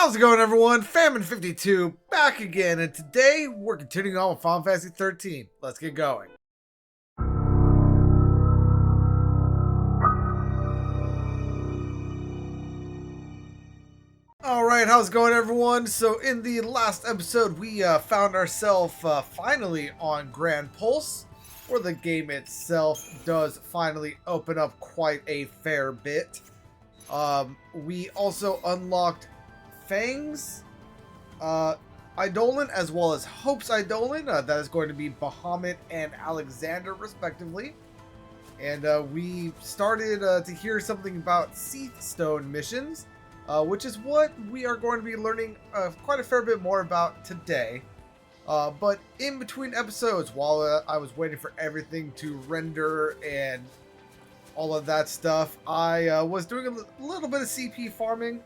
How's it going, everyone? Famine52 back again, and today we're continuing on with Final Fantasy 13. Let's get going. Alright, how's it going, everyone? So in the last episode, we found ourselves finally on Grand Pulse, where the game itself does finally open up quite a fair bit. We also unlocked Fang's Eidolon, as well as Hope's Eidolon. That is going to be Bahamut and Alexander, respectively. And we started to hear something about Cie'th Stone missions, which is what we are going to be learning quite a fair bit more about today. But in between episodes, while I was waiting for everything to render and all of that stuff, I was doing a little bit of CP farming.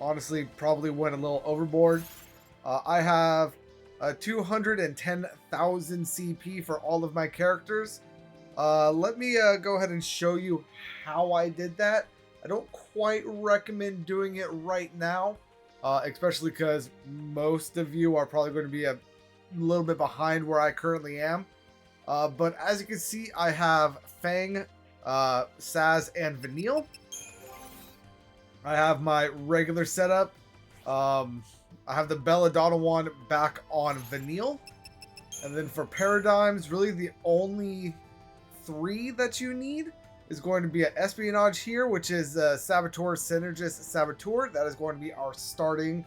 Honestly, probably went a little overboard. I have 210,000 CP for all of my characters. Let me go ahead and show you how I did that. I don't quite recommend doing it right now, especially because most of you are probably going to be a little bit behind where I currently am. But as you can see, I have Fang, Saz, and Vanille. I have my regular setup. I have the Belladonna one back on Vanille. And then for Paradigms, really the only three that you need is going to be an Espionage here, which is Saboteur, Synergist, Saboteur. That is going to be our starting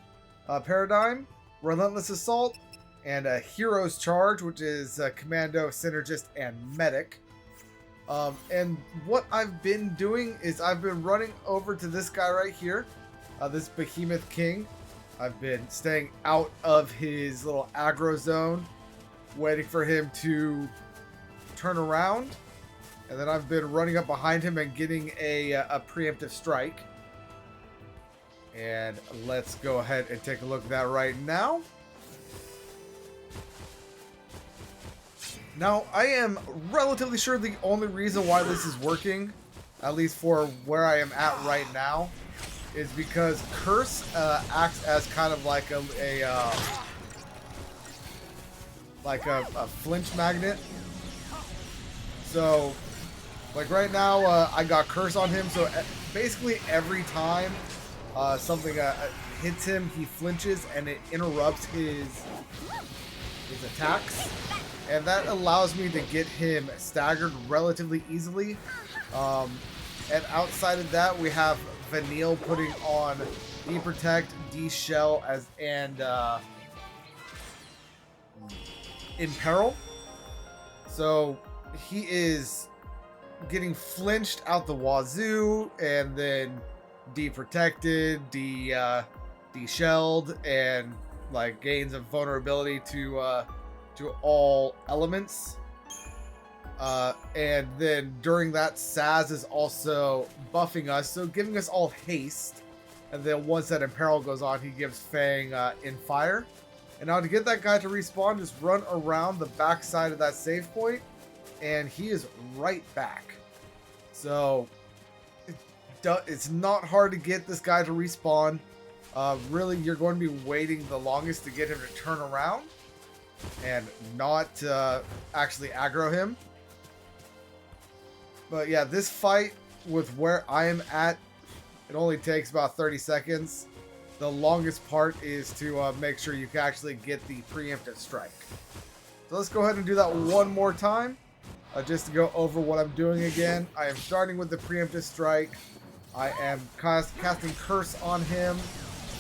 paradigm. Relentless Assault, and a Hero's Charge, which is Commando, Synergist, and Medic. And what I've been doing is I've been running over to this guy right here, this Behemoth King. I've been staying out of his little aggro zone, waiting for him to turn around. And then I've been running up behind him and getting a preemptive strike. And let's go ahead and take a look at that right now. Now, I am relatively sure the only reason why this is working, at least for where I am at right now, is because Curse acts as kind of like a flinch magnet. So, like right now, I got Curse on him, so basically every time something hits him, he flinches and it interrupts his attacks. And that allows me to get him staggered relatively easily. And outside of that, we have Vanille putting on D-Protect, D-Shell, and Imperil. So he is getting flinched out the wazoo, and then D-Protected, D-Shelled, and like gains of vulnerability to all elements. And then during that, Saz is also buffing us, so giving us all haste. And then once that Imperil goes on, he gives Fang in fire. And now to get that guy to respawn, just run around the back side of that save point, and he is right back. So it's not hard to get this guy to respawn. Really, you're going to be waiting the longest to get him to turn around and not actually aggro him. But yeah, this fight with where I am at, it only takes about 30 seconds. The longest part is to make sure you can actually get the preemptive strike. So let's go ahead and do that one more time, just to go over what I'm doing again. I am starting with the preemptive strike. I am casting Curse on him,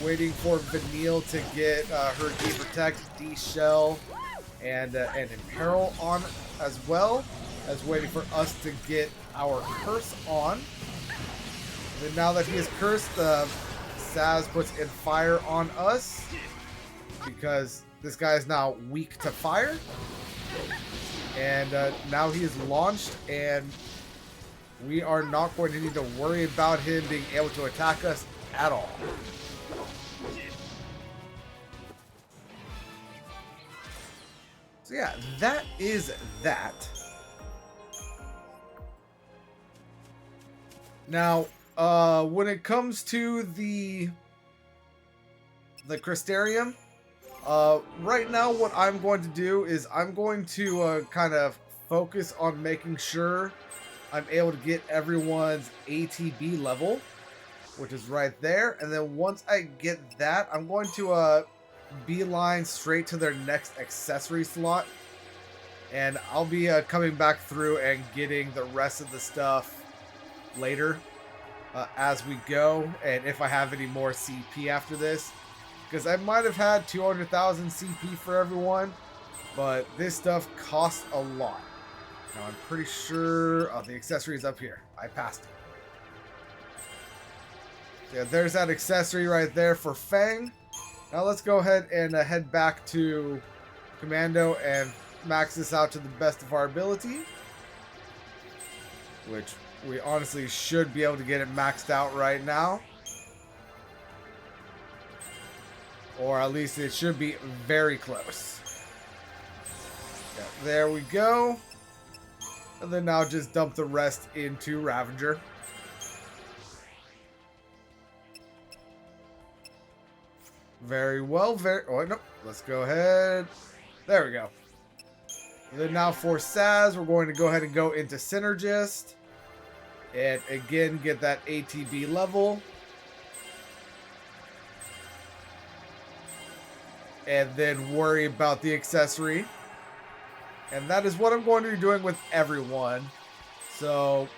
waiting for Vanille to get her D-Protect, D-Shell, and Imperil on, as well as waiting for us to get our Curse on. And then now that he is cursed, Saz puts in fire on us, because this guy is now weak to fire. And now he is launched, and we are not going to need to worry about him being able to attack us at all. So yeah, that is that. Now, when it comes to the the Crystarium. Right now, what I'm going to do is I'm going to kind of focus on making sure I'm able to get everyone's ATB level, which is right there. And then once I get that, I'm going to beeline straight to their next accessory slot. And I'll be coming back through and getting the rest of the stuff later as we go. And if I have any more CP after this. Because I might have had 200,000 CP for everyone. But this stuff costs a lot. Now I'm pretty sure... Oh, the accessory is up here. I passed it. Yeah, there's that accessory right there for Fang. Now let's go ahead and head back to Commando and max this out to the best of our ability. Which we honestly should be able to get it maxed out right now. Or at least it should be very close. Yeah, there we go. And then now just dump the rest into Ravager. Very well. Oh, no. Let's go ahead. There we go. And then now for Saz, we're going to go ahead and go into Synergist. And again, get that ATB level. And then worry about the accessory. And that is what I'm going to be doing with everyone. So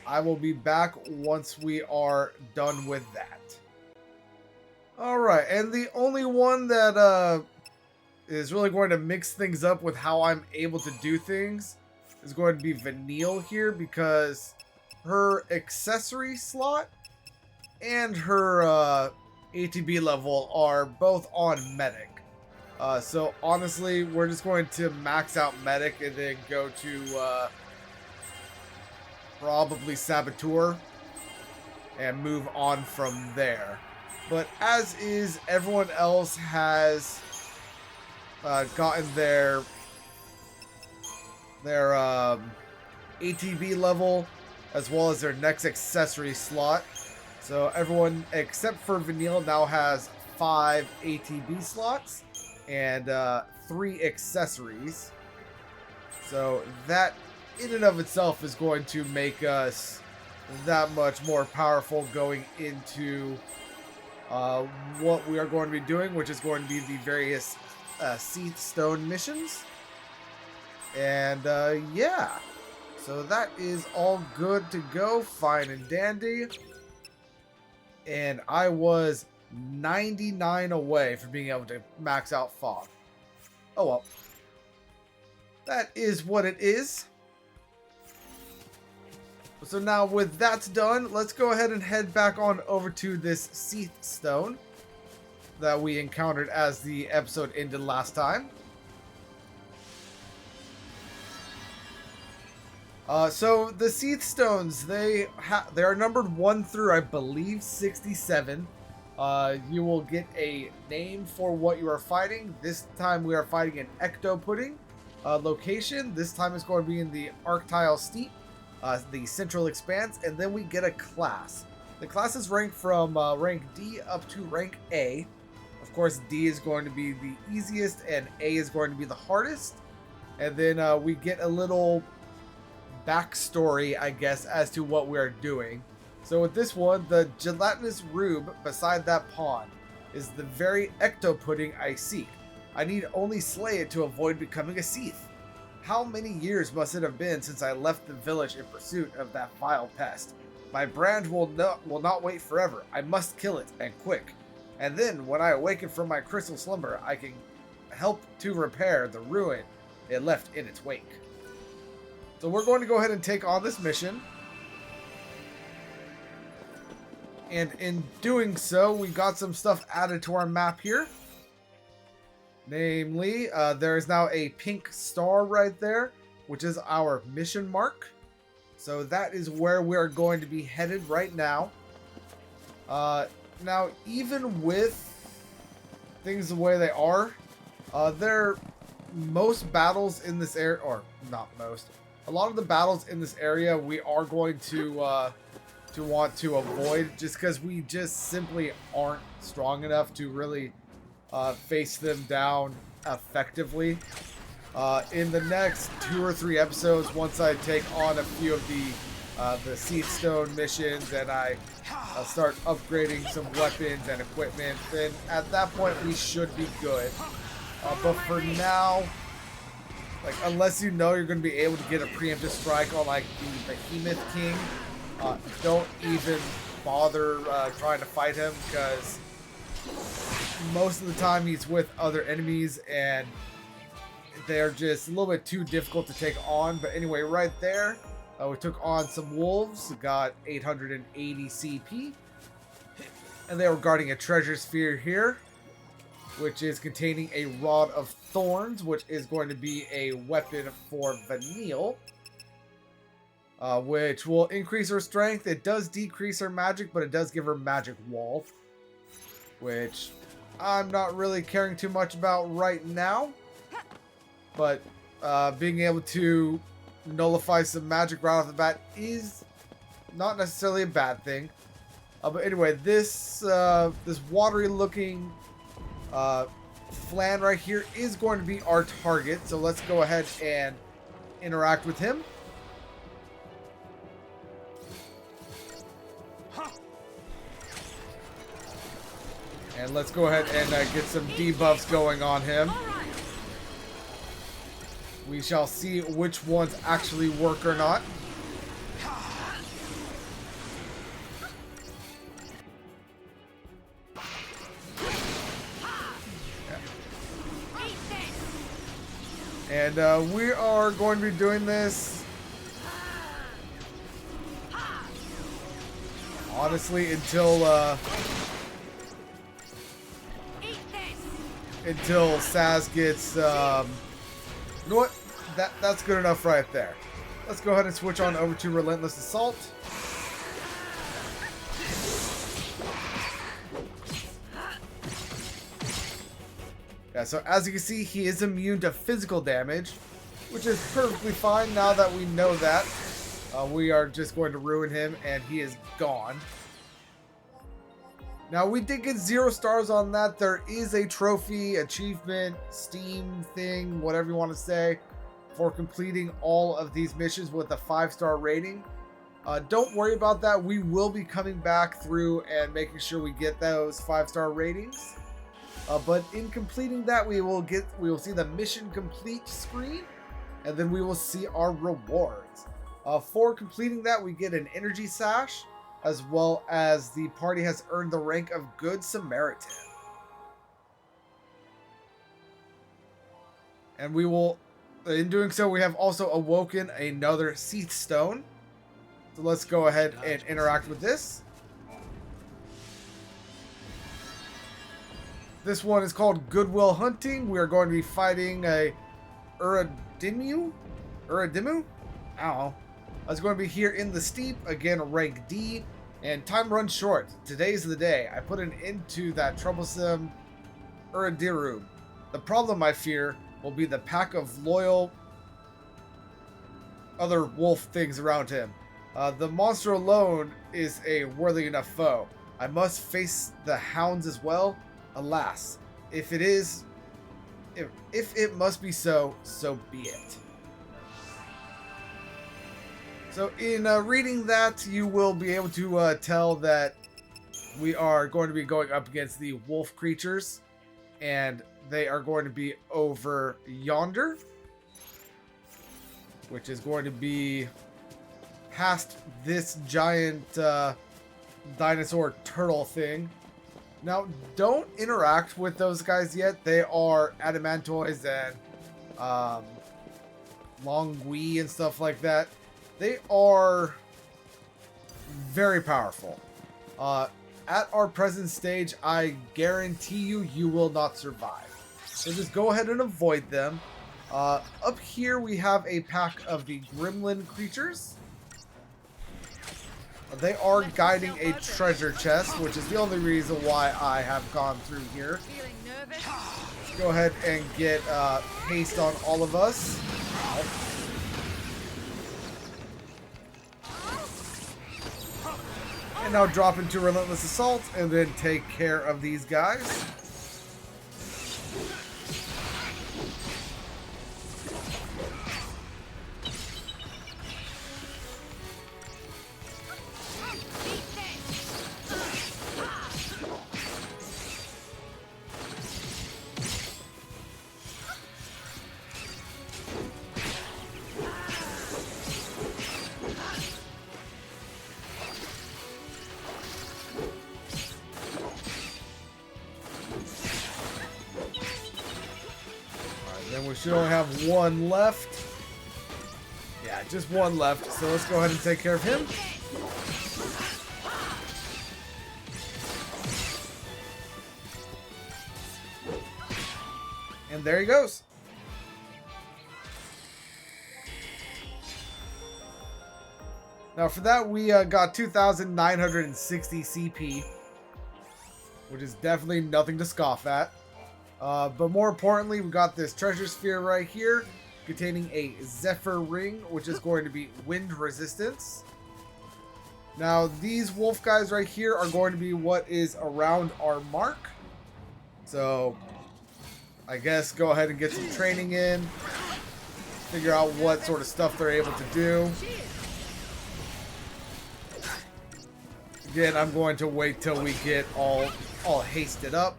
I will be back once we are done with that. Alright, and the only one that is really going to mix things up with how I'm able to do things is going to be Vanille here, because her accessory slot and her ATB level are both on Medic. So honestly, we're just going to max out Medic and then go to probably Saboteur and move on from there. But as is, everyone else has gotten their ATB level as well as their next accessory slot. So everyone except for Vanille now has 5 ATB slots and 3 accessories. So that in and of itself is going to make us that much more powerful going into what we are going to be doing, which is going to be the various Cie'th Stone missions. And yeah, so that is all good to go, fine and dandy. And I was 99 away from being able to max out Fog. Oh well. That is what it is. So now with that done, let's go ahead and head back on over to this Cie'th Stone that we encountered as the episode ended last time. So the Cie'th Stones, they are numbered 1 through, I believe, 67. You will get a name for what you are fighting. This time we are fighting an Ecto-Pudding location. This time it's going to be in the Arctile Steep, the Central Expanse, and then we get a class. The class is ranked from rank D up to rank A. Of course, D is going to be the easiest, and A is going to be the hardest. And then we get a little backstory, I guess, as to what we're doing. So with this one, the gelatinous rube beside that pond is the very Ecto-Pudding I seek. I need only slay it to avoid becoming a Cie'th. How many years must it have been since I left the village in pursuit of that vile pest? My brand will not wait forever. I must kill it, and quick. And then, when I awaken from my crystal slumber, I can help to repair the ruin it left in its wake. So we're going to go ahead and take on this mission. And in doing so, we got some stuff added to our map here. Namely, there is now a pink star right there, which is our mission mark. So that is where we're going to be headed right now. Now, even with things the way they are, most battles in this area, or not most, a lot of the battles in this area we are going to want to avoid, just because we just simply aren't strong enough to really face them down effectively. In the next 2 or 3 episodes, once I take on a few of the Cie'th Stone missions and I start upgrading some weapons and equipment, then at that point we should be good. But for now, like, unless you know you're going to be able to get a preemptive strike on like the Behemoth King, don't even bother trying to fight him, because most of the time he's with other enemies and they're just a little bit too difficult to take on. But anyway, right there, we took on some wolves, got 880 CP, and they were guarding a treasure sphere here, which is containing a Rod of Thorns, which is going to be a weapon for Vanille, which will increase her strength. It does decrease her magic, but it does give her magic wall, which I'm not really caring too much about right now. But being able to nullify some magic right off the bat is not necessarily a bad thing. But anyway, this watery looking flan right here is going to be our target. So let's go ahead and interact with him. And let's go ahead and get some debuffs going on him. We shall see which ones actually work or not. And we are going to be doing this, honestly, until Saz gets, you know what? That's good enough right there. Let's go ahead and switch on over to Relentless Assault. Yeah, so as you can see, he is immune to physical damage, which is perfectly fine now that we know that. We are just going to ruin him, and he is gone. Now, we did get 0 stars on that. There is a trophy, achievement, Steam thing, whatever you want to say, for completing all of these missions with a 5-star rating. Don't worry about that. We will be coming back through and making sure we get those 5-star ratings. But in completing that, we will see the mission complete screen, and then we will see our rewards. For completing that, we get an energy sash, as well as the party has earned the rank of Good Samaritan. And we will, in doing so, we have also awoken another Cie'th Stone. So let's go ahead and interact with this. This one is called Goodwill Hunting. We are going to be fighting a Uradimu? I don't know. I was going to be here in the steep, again, rank D, and time runs short. Today's the day. I put an end to that troublesome Uradiru. The problem, I fear, will be the pack of loyal other wolf things around him. The monster alone is a worthy enough foe. I must face the hounds as well. Alas, if it must be so, so be it. So in reading that, you will be able to tell that we are going to be going up against the wolf creatures, and they are going to be over yonder, which is going to be past this giant dinosaur turtle thing. Now, don't interact with those guys yet. They are adamantoids and longui and stuff like that. They are very powerful. At our present stage, I guarantee you will not survive. So just go ahead and avoid them. Up here, we have a pack of the gremlin creatures. They are guiding a treasure chest, which is the only reason why I have gone through here. Let's go ahead and get haste on all of us. And now drop into Relentless Assault and then take care of these guys. Then we should only have one left. Yeah, just one left. So let's go ahead and take care of him. And there he goes. Now for that, we got 2,960 CP, which is definitely nothing to scoff at. But more importantly, we got this treasure sphere right here containing a Zephyr ring, which is going to be wind resistance. Now, these wolf guys right here are going to be what is around our mark. So, I guess go ahead and get some training in. Figure out what sort of stuff they're able to do. Again, I'm going to wait till we get all hasted up.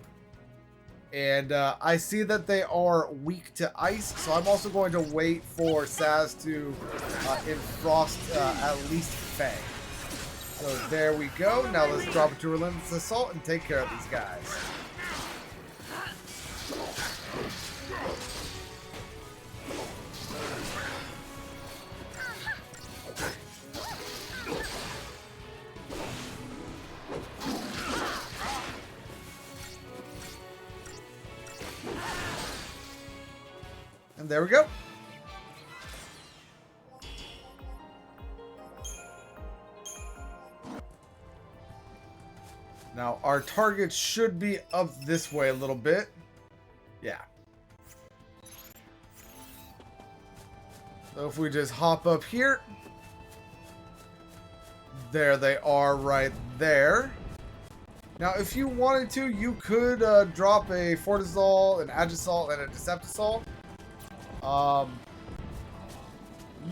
And I see that they are weak to ice, so I'm also going to wait for Saz to enfrost at least Faye. So there we go. Now let's drop into Relentless Assault and take care of these guys. And there we go. Now our target should be up this way a little bit. Yeah. So if we just hop up here. There they are right there. Now if you wanted to, you could drop a Fortizol, an Agisol, and a Deceptisol.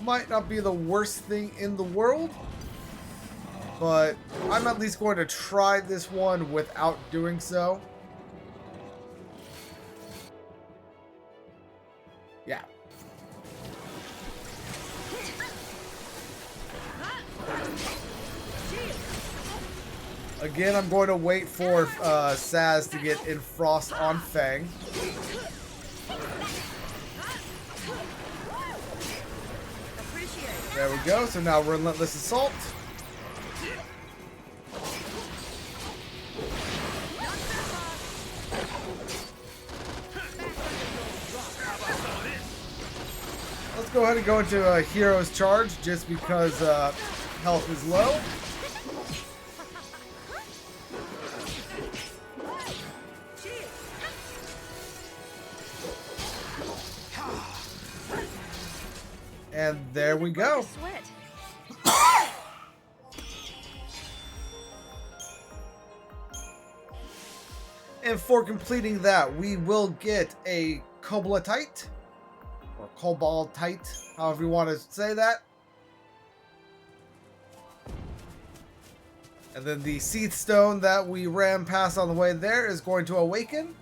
Might not be the worst thing in the world, but I'm at least going to try this one without doing so. Yeah. Again, I'm going to wait for Saz to get enfrost on Fang. There we go. So now Relentless Assault. Let's go ahead and go into a Hero's Charge just because health is low. And there we go. And for completing that, we will get a Cobaltite, or Cobaltite, however you want to say that. And then the Cie'th Stone that we ran past on the way there is going to awaken.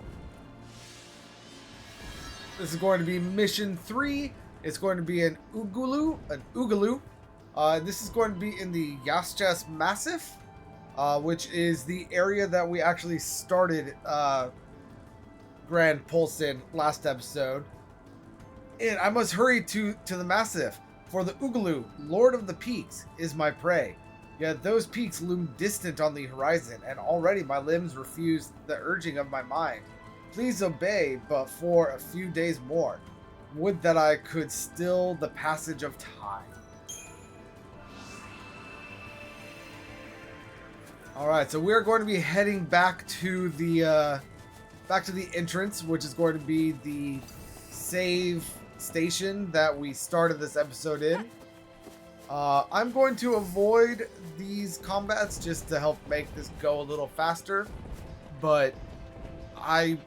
This is going to be mission 3. It's going to be an Oogaloo. This is going to be in the Yaschas Massif, which is the area that we actually started Grand Pulse in last episode. And I must hurry to the Massif, for the Oogaloo, Lord of the Peaks, is my prey. Yet those peaks loom distant on the horizon, and already my limbs refuse the urging of my mind. Please obey, but for a few days more. Would that I could still the passage of time. Alright, so we're going to be heading back to the entrance, which is going to be the save station that we started this episode in. I'm going to avoid these combats just to help make this go a little faster, but I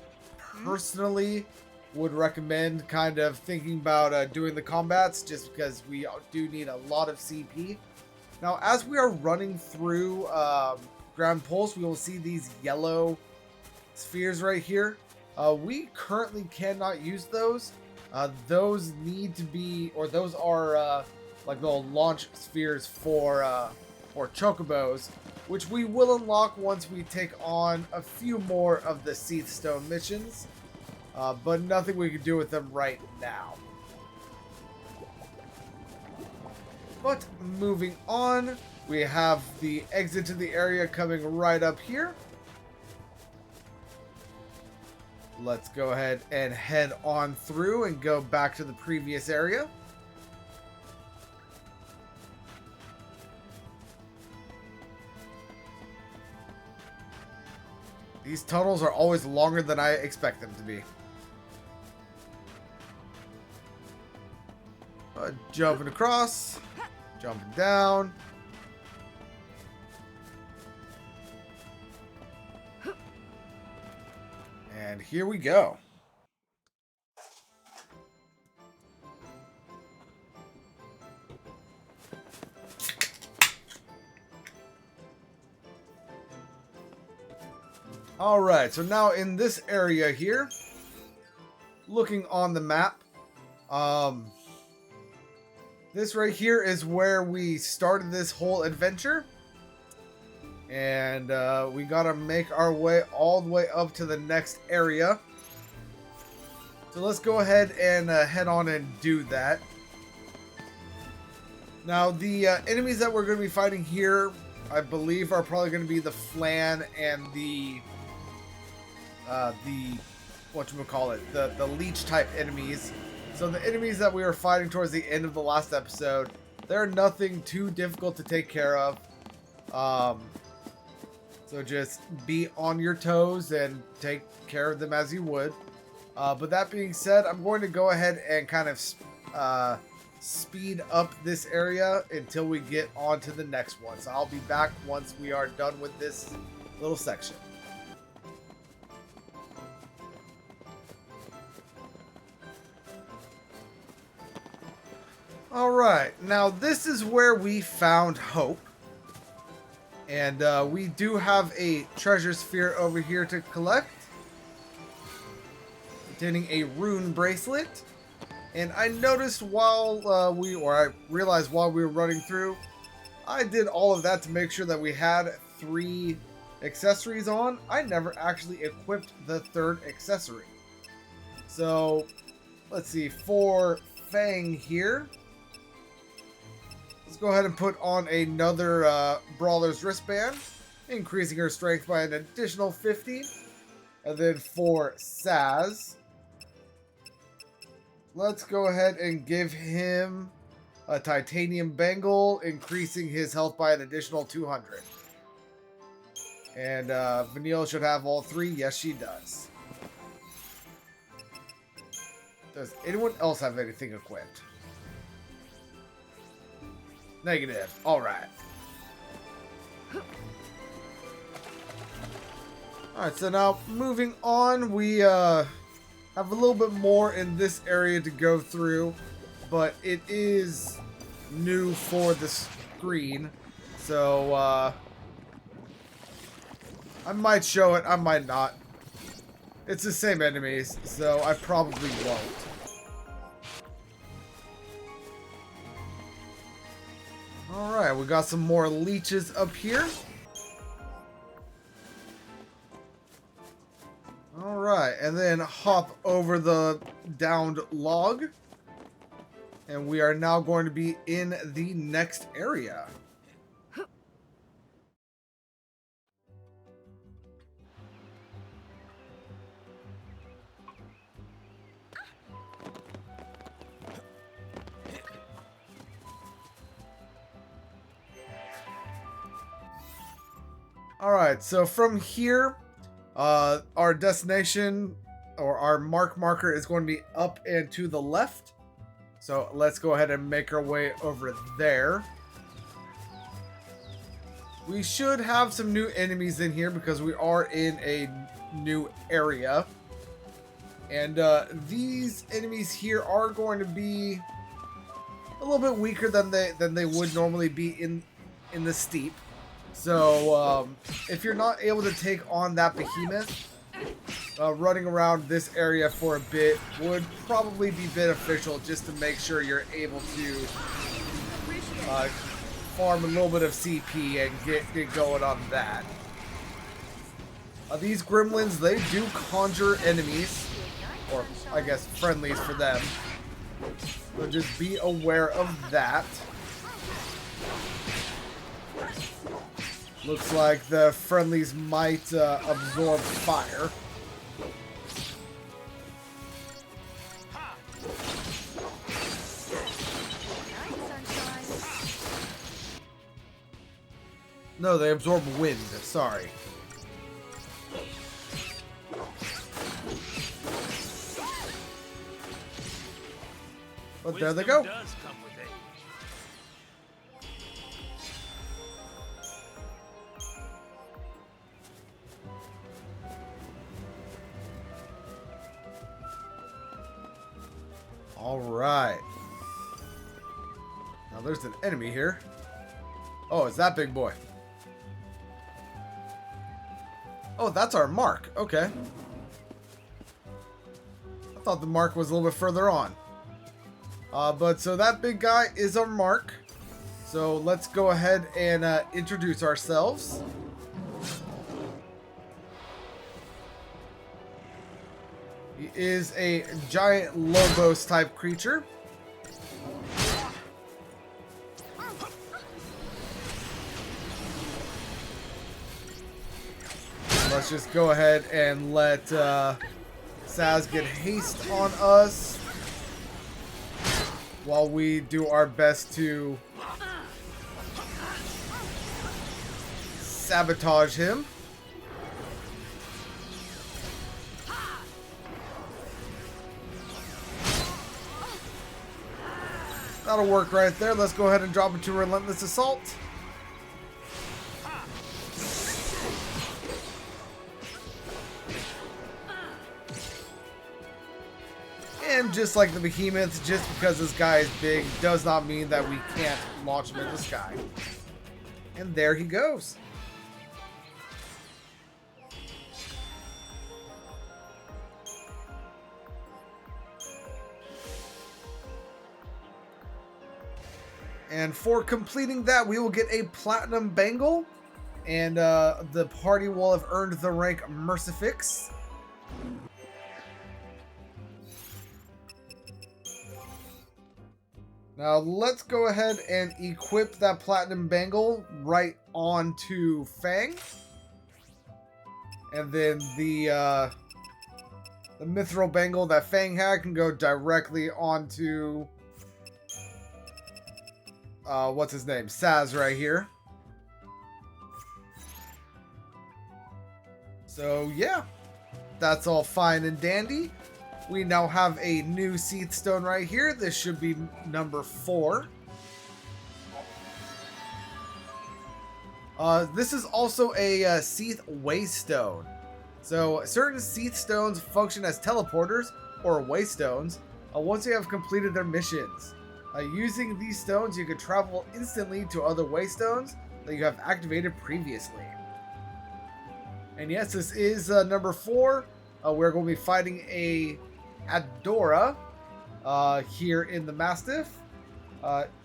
personally would recommend kind of thinking about doing the combats, just because we do need a lot of CP. Now, as we are running through Ground Pulse, we will see these yellow spheres right here. We currently cannot use those. Those need to be, or those are like little launch spheres for chocobos, which we will unlock once we take on a few more of the Cie'th Stone missions. But nothing we can do with them right now. But moving on, we have the exit to the area coming right up here. Let's go ahead and head on through and go back to the previous area. These tunnels are always longer than I expect them to be. Jumping across, jumping down. And here we go. All right, so now in this area here, looking on the map, this right here is where we started this whole adventure. And we gotta make our way all the way up to the next area. So let's go ahead and head on and do that. Now, the enemies that we're going to be fighting here, I believe, are probably going to be the Flan and the whatchamacallit, the leech type enemies. So the enemies that we were fighting towards the end of the last episode, they're nothing too difficult to take care of. So just be on your toes and take care of them as you would. But that being said, I'm going to go ahead and kind of speed up this area until we get on to the next one. So I'll be back once we are done with this little section. Alright, now this is where we found Hope. And we do have a treasure sphere over here to collect, containing a rune bracelet. And I noticed while I realized while we were running through, I did all of that to make sure that we had 3 accessories on. I never actually equipped the 3rd accessory. So, let's see, for Fang here, let's go ahead and put on another Brawler's wristband, increasing her strength by an additional 50. And then for Saz, let's go ahead and give him a titanium bangle, increasing his health by an additional 200. And Vanille should have all 3. Yes, she does. Does anyone else have anything equipped? Negative. Alright. Alright, so now moving on, we have a little bit more in this area to go through, but it is new for the screen, so I might show it, I might not. It's the same enemies, so I probably won't. Alright, we got some more leeches up here. Alright, and then hop over the downed log. And we are now going to be in the next area. Alright, so from here, our destination, or our marker is going to be up and to the left. So let's go ahead and make our way over there. We should have some new enemies in here because we are in a new area. And these enemies here are going to be a little bit weaker than they would normally be in the steep. So if you're not able to take on that behemoth, running around this area for a bit would probably be beneficial, just to make sure you're able to farm a little bit of CP and get going on that. These gremlins, they do conjure enemies, or I guess friendlies for them. So just be aware of that. Looks like the friendlies might absorb fire. No, they absorb wind, sorry. But there they go. All right. Now there's an enemy here. Oh, it's that big boy. Oh, that's our mark. Okay. I thought the mark was a little bit further on. But so that big guy is our mark. So let's go ahead and introduce ourselves. He is a giant Lobos type creature. Let's just go ahead and let Saz get haste on us while we do our best to sabotage him. That'll work right there. Let's go ahead and drop into Relentless Assault. And just like the behemoth, just because this guy is big does not mean that we can't launch him in the sky. And there he goes. And for completing that, we will get a platinum bangle, and the party will have earned the rank Mercifix. Now let's go ahead and equip that platinum bangle right onto Fang, and then the mithril bangle that Fang had can go directly onto what's his name? Saz right here. So yeah, that's all fine and dandy. We now have a new Cie'th stone right here. This should be number 4. This is also a Cie'th waystone. So certain Cie'th stones function as teleporters or waystones once you have completed their missions. Using these stones, you can travel instantly to other waystones that you have activated previously. And yes, this is number 4. We're going to be fighting a Adora here in the Massif.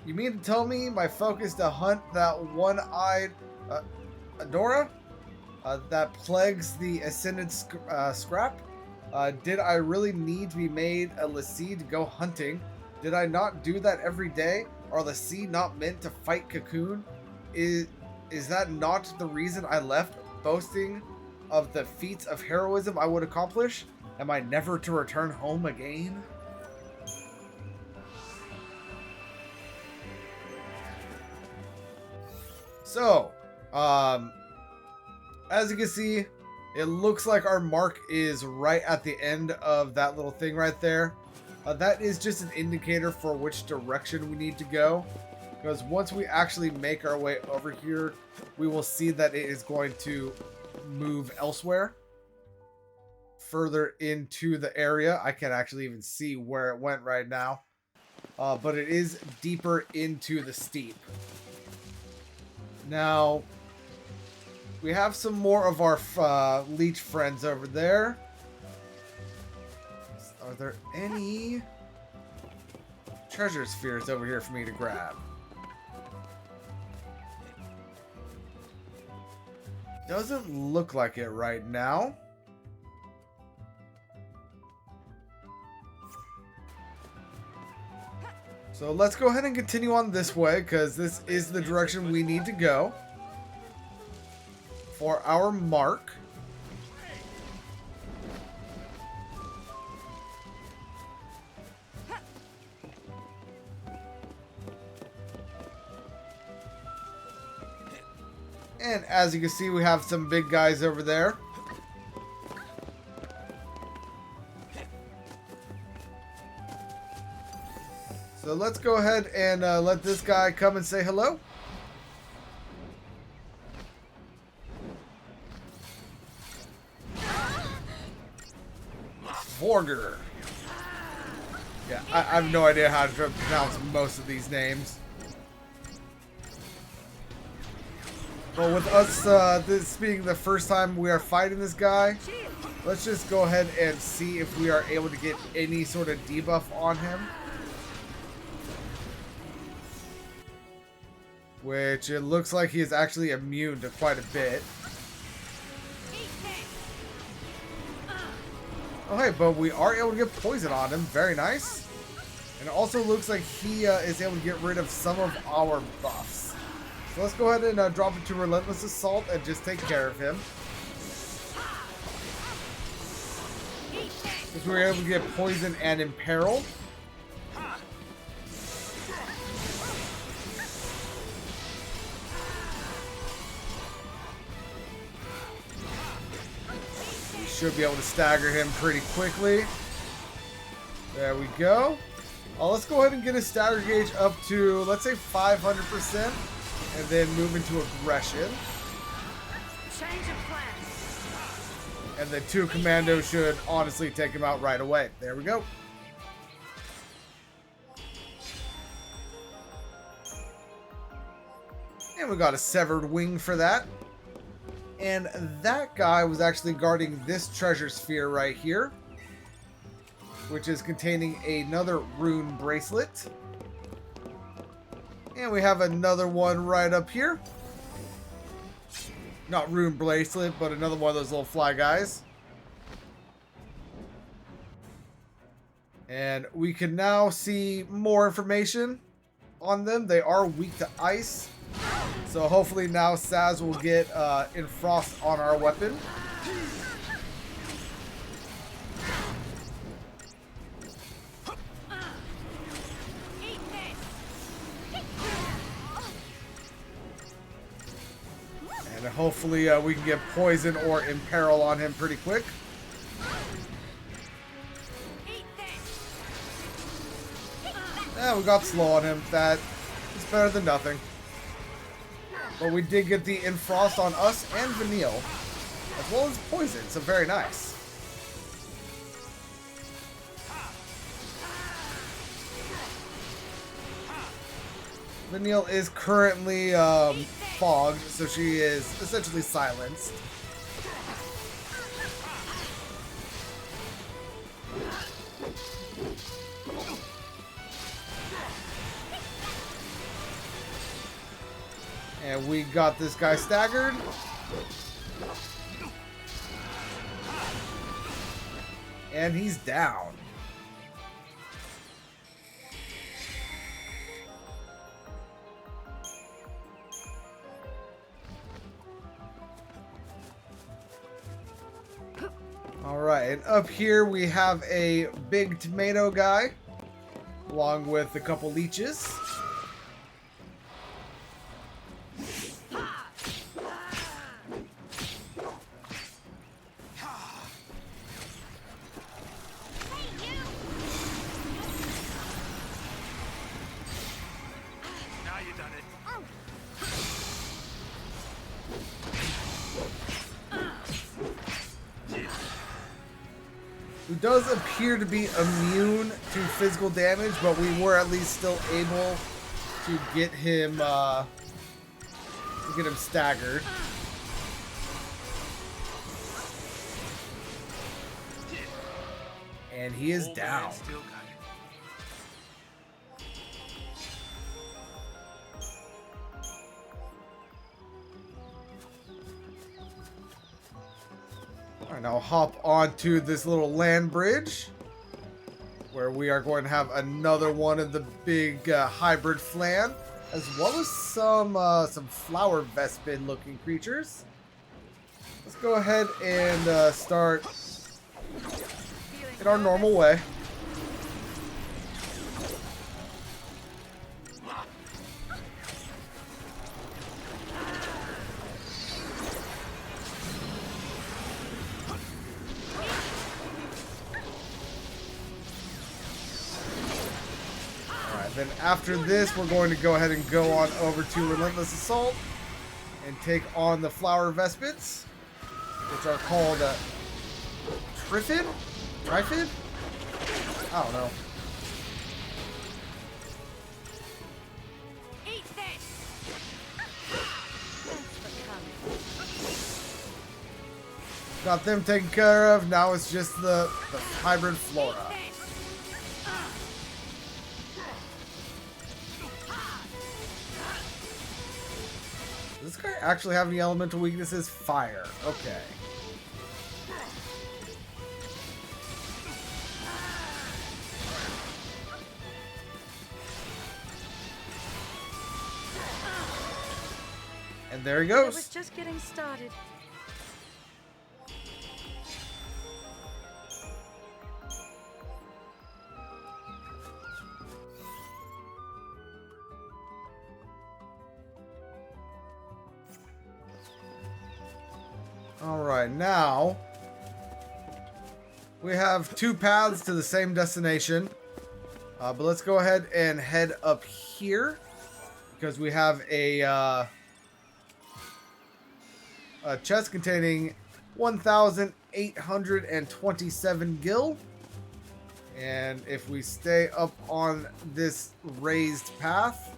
You mean to tell me my focus to hunt that one-eyed Adora that plagues the Ascended Scrap? Did I really need to be made a Lassie to go hunting? Did I not do that every day? Are Lassie not meant to fight Cocoon? Is that not the reason I left, boasting of the feats of heroism I would accomplish? Am I never to return home again? So, as you can see, it looks like our mark is right at the end of that little thing right there. That is just an indicator for which direction we need to go, because once we actually make our way over here, we will see that it is going to move elsewhere. further into the area. I can't actually even see where it went right now. But it is deeper into the steep. Now, we have some more of our leech friends over there. Are there any treasure spheres over here for me to grab? Doesn't look like it right now. So let's go ahead and continue on this way, because this is the direction we need to go for our mark. And as you can see, we have some big guys over there. So let's go ahead and let this guy come and say hello. Vorger. Yeah, I have no idea how to pronounce most of these names. But with us, this being the first time we are fighting this guy, let's just go ahead and see if we are able to get any sort of debuff on him. Which it looks like he is actually immune to quite a bit. Oh hey, but we are able to get poison on him. Very nice. And it also looks like he is able to get rid of some of our buffs. So let's go ahead and drop it to Relentless Assault and just take care of him. Because we were able to get poison and imperil. We should be able to stagger him pretty quickly. There we go. Let's go ahead and get his stagger gauge up to, let's say, 500%. And then move into aggression. Change of plan. And the 2 commandos should honestly take him out right away. There we go. And we got a severed wing for that. And that guy was actually guarding this treasure sphere right here, which is containing another rune bracelet. And we have another one right up here. Not rune bracelet, but another one of those little fly guys. And we can now see more information on them. They are weak to ice. So hopefully now Saz will get Infrost on our weapon. And hopefully we can get poison or imperil on him pretty quick. Yeah, we got slow on him. That is better than nothing. But we did get the Infrost on us and Vanille, as well as poison, so very nice. Vanille is currently fogged, so she is essentially silenced. And we got this guy staggered. And he's down. Alright, and up here we have a big tomato guy, along with a couple leeches. does appear to be immune to physical damage, but we were at least still able to get him staggered. And he is down. Alright, now hop onto this little land bridge where we are going to have another one of the big hybrid flan, as well as some flower vespid looking creatures. Let's go ahead and start in our normal way. Then after this, we're going to go ahead and go on over to Relentless Assault and take on the Flower Vespids, which are called Trifid? Trifid? I don't know. Eat this. Got them taken care of. Now it's just the hybrid flora. Does this guy actually have any elemental weaknesses? Fire. Okay. And there he goes. I was just getting started. Alright, now we have two paths to the same destination. But let's go ahead and head up here because we have a chest containing 1,827 gil. And if we stay up on this raised path,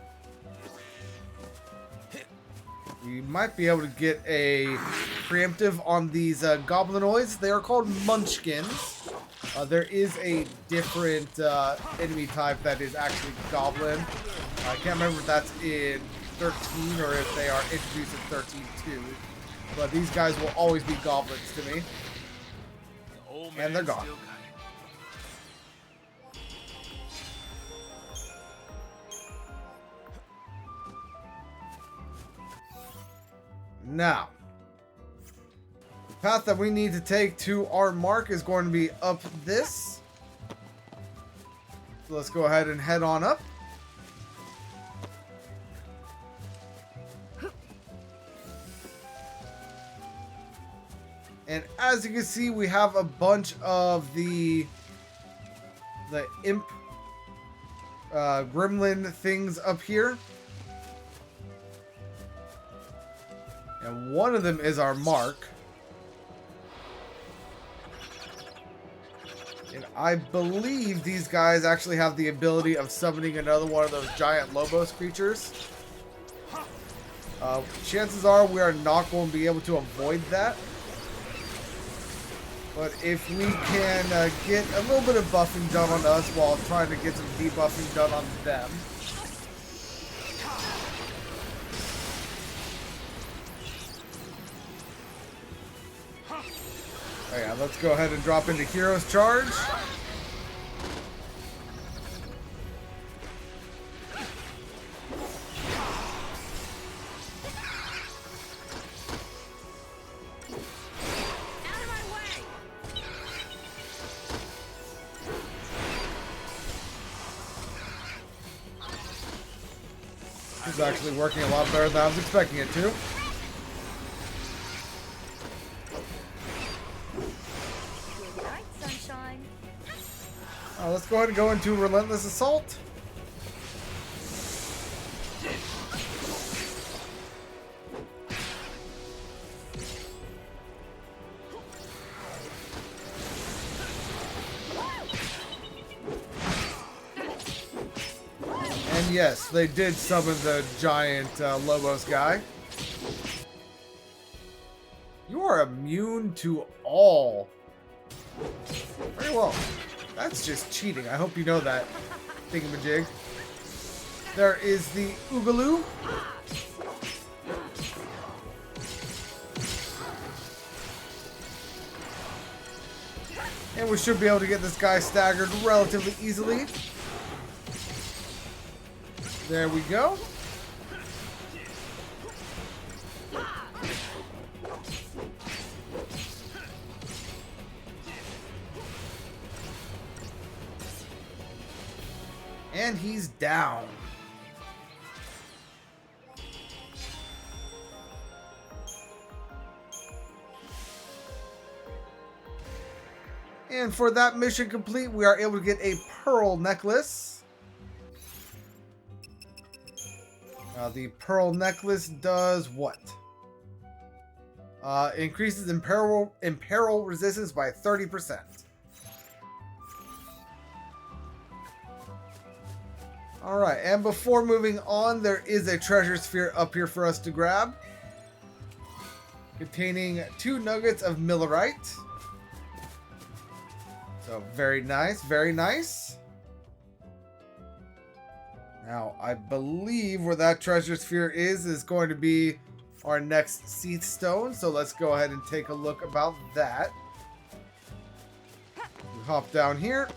we might be able to get a preemptive on these goblinoids. They are called munchkins. There is a different enemy type that is actually goblin. I can't remember if that's in 13 or if they are introduced in 13 too. But these guys will always be goblins to me. And they're gone. Now, the path that we need to take to our mark is going to be up this. So let's go ahead and head on up. And as you can see, we have a bunch of the imp gremlin things up here. And one of them is our mark. And I believe these guys actually have the ability of summoning another one of those giant Lobos creatures. Chances are we are not going to be able to avoid that. But if we can get a little bit of buffing done on us while trying to get some debuffing done on them. Oh yeah, let's go ahead and drop into Hero's Charge. This is actually working a lot better than I was expecting it to. Let's go ahead and go into Relentless Assault. And yes, they did summon the giant Lobos guy. You are immune to all. Very well. That's just cheating. I hope you know that. Thingamajig. There is the Oogaloo. And we should be able to get this guy staggered relatively easily. There we go. And he's down. And for that mission complete, we are able to get a pearl necklace. Now the pearl necklace does what? Increases imperil resistance by 30%. Alright, and before moving on, there is a treasure sphere up here for us to grab. Containing 2 nuggets of millerite. So, very nice, very nice. Now, I believe where that treasure sphere is going to be our next Cie'th stone. So, let's go ahead and take a look about that. We hop down here.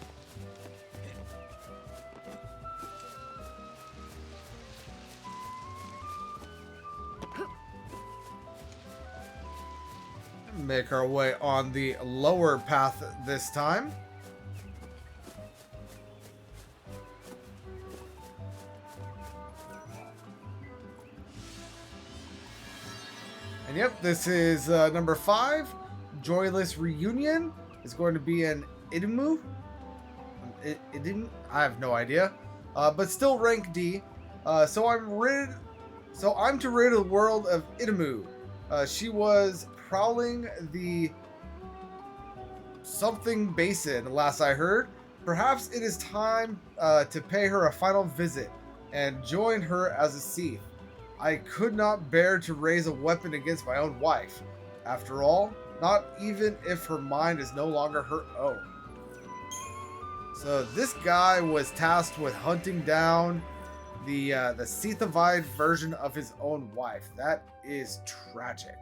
Make our way on the lower path this time. And yep, this is number 5. Joyless Reunion is going to be an Idimu. I have no idea. But still rank D. So I'm to rid the world of Idimu. She was prowling the something basin, last I heard. Perhaps it is time to pay her a final visit and join her as a Cie'th. I could not bear to raise a weapon against my own wife. After all, not even if her mind is no longer her own. So this guy was tasked with hunting down the Cie'thified version of his own wife. That is tragic.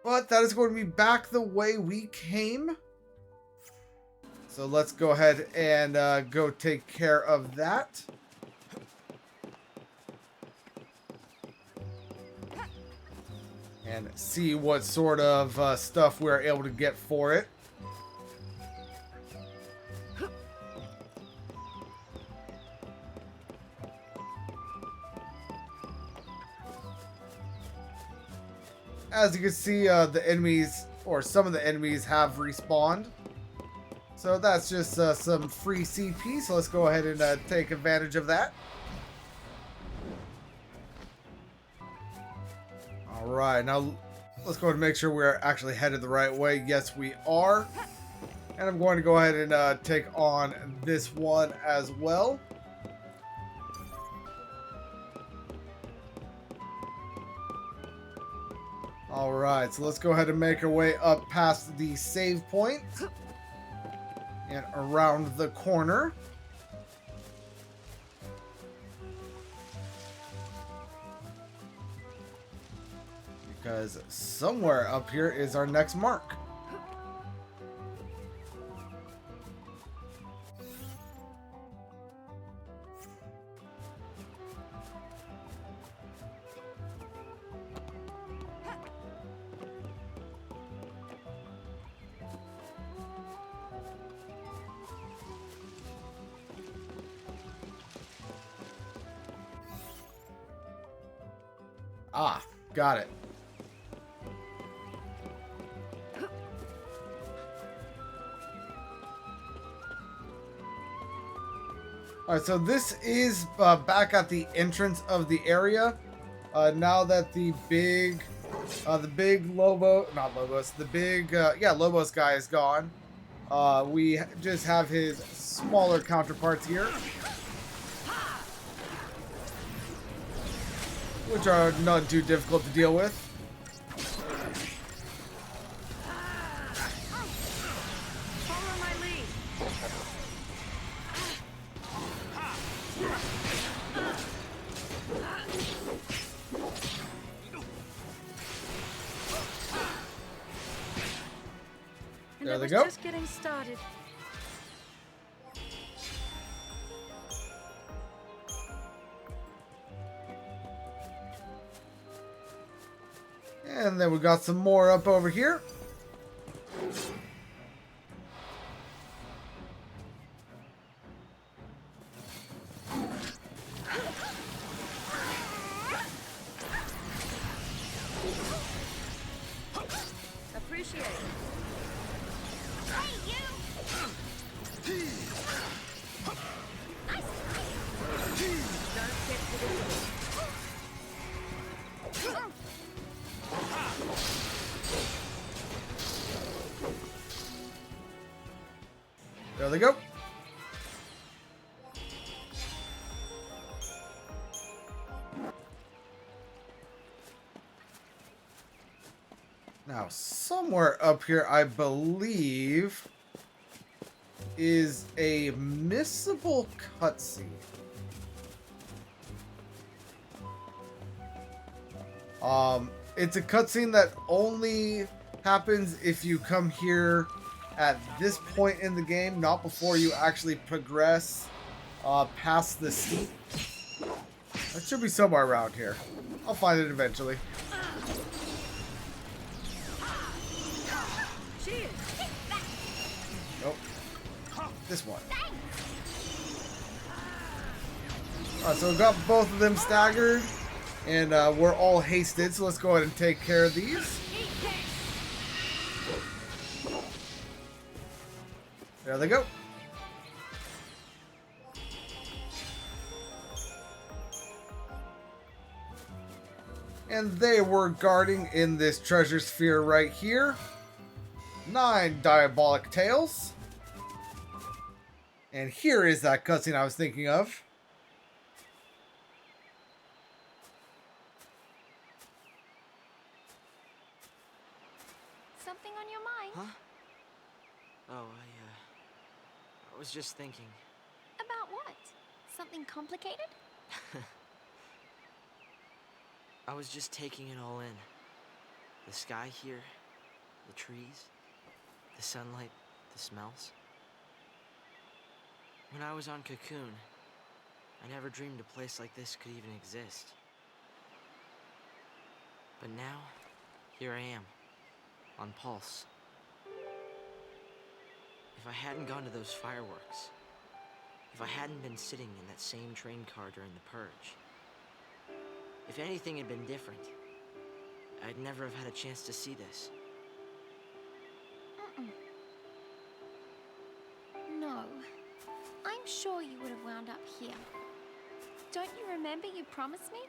But that is going to be back the way we came. So let's go ahead and go take care of that. And see what sort of stuff we're able to get for it. As you can see, the enemies, or some of the enemies, have respawned. So that's just some free CP, so let's go ahead and take advantage of that. Alright, now let's go ahead and make sure we're actually headed the right way. Yes, we are. And I'm going to go ahead and take on this one as well. Alright, so let's go ahead and make our way up past the save point. And around the corner. Because somewhere up here is our next mark. Ah, got it. Alright, so this is back at the entrance of the area. Now that the big Lobos guy is gone. We just have his smaller counterparts here, which are none too difficult to deal with. Follow my lead. There they was go. Just getting started. And then we got some more up over here. Appreciate it. There they go. Now, somewhere up here, I believe, is a missable cutscene. It's a cutscene that only happens if you come here at this point in the game, not before you actually progress past the sea. That should be somewhere around here. I'll find it eventually. Nope. This one. Alright, so we've got both of them staggered, and we're all hasted, so let's go ahead and take care of these. There they go. And they were guarding in this treasure sphere right here. 9 diabolic tails. And here is that cutscene I was thinking of. Something on your mind? Huh? Oh, I was just thinking. About what? Something complicated? I was just taking it all in. The sky here, the trees, the sunlight, the smells. When I was on Cocoon, I never dreamed a place like this could even exist. But now, here I am, on Pulse. If I hadn't gone to those fireworks, if I hadn't been sitting in that same train car during the purge, if anything had been different, I'd never have had a chance to see this. No. I'm sure you would have wound up here. Don't you remember you promised me?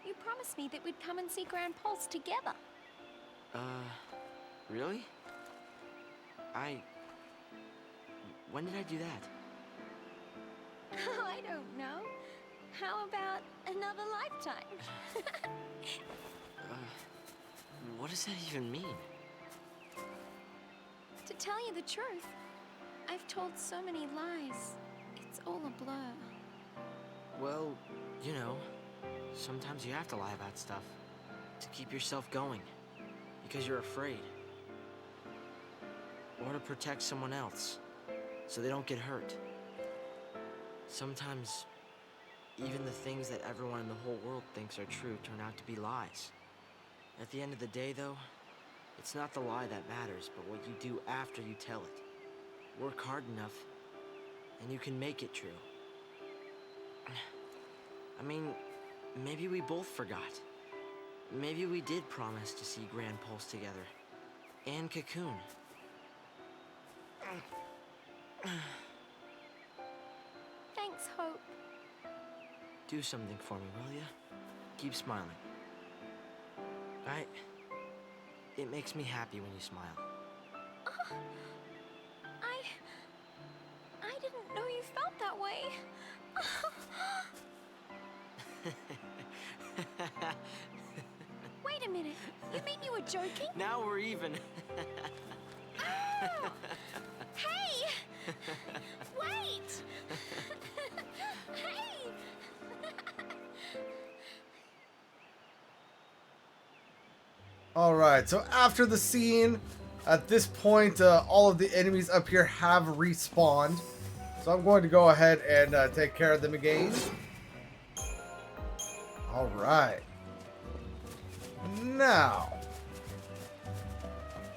You promised me that we'd come and see Grand Pulse together. Really? When did I do that? I don't know. How about another lifetime? What does that even mean? To tell you the truth, I've told so many lies. It's all a blur. Well, you know, sometimes you have to lie about stuff to keep yourself going because you're afraid. Or to protect someone else so they don't get hurt. Sometimes even the things that everyone in the whole world thinks are true turn out to be lies. At the end of the day, though, it's not the lie that matters, but what you do after you tell it. Work hard enough, and you can make it true. I mean, maybe we both forgot. Maybe we did promise to see Grand Pulse together. And Cocoon. Thanks, Hope. Do something for me, will ya? Keep smiling. Right? It makes me happy when you smile. that way. Wait a minute. You mean you were joking? Now we're even. Oh! Hey! Wait! Hey! Alright, so after the scene, at this point, all of the enemies up here have respawned. So I'm going to go ahead and take care of them again. Alright. Now,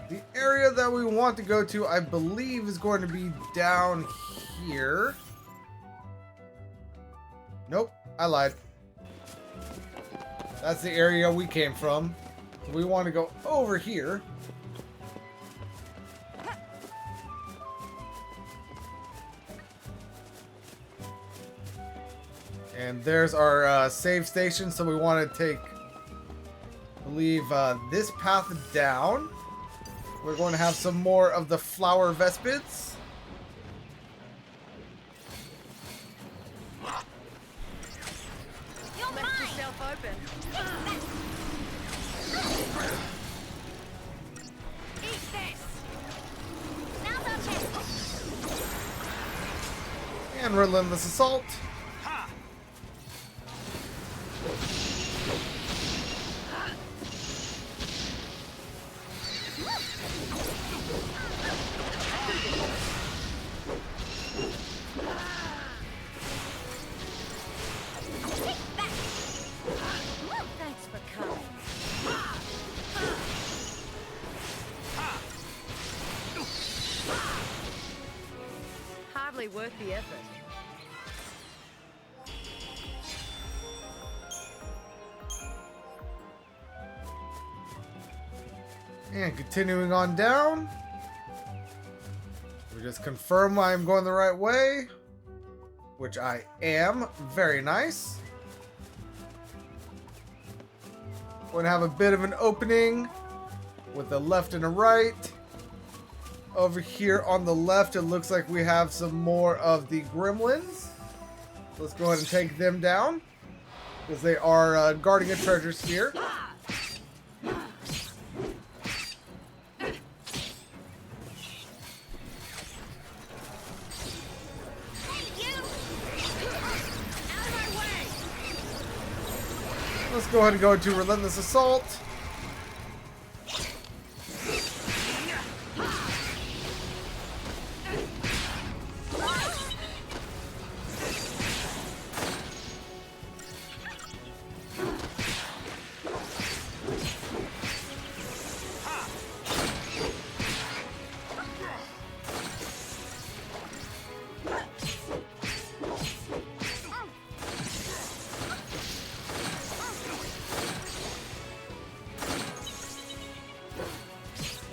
the area that we want to go to, I believe, is going to be down here. Nope, I lied. That's the area we came from. So we want to go over here. And there's our save station, so we want to take, I believe, this path down. We're going to have some more of the flower vespids. You're Left mine! yourself open. Eat this. Now's our chance. And relentless assault. Thanks for coming. Hardly worth the effort. And continuing on down. We just confirm I'm going the right way. Which I am. Very nice. Going to have a bit of an opening with a left and a right. Over here on the left, it looks like we have some more of the gremlins. Let's go ahead and take them down, because they are guarding a treasure sphere. Let's go ahead and go into relentless assault.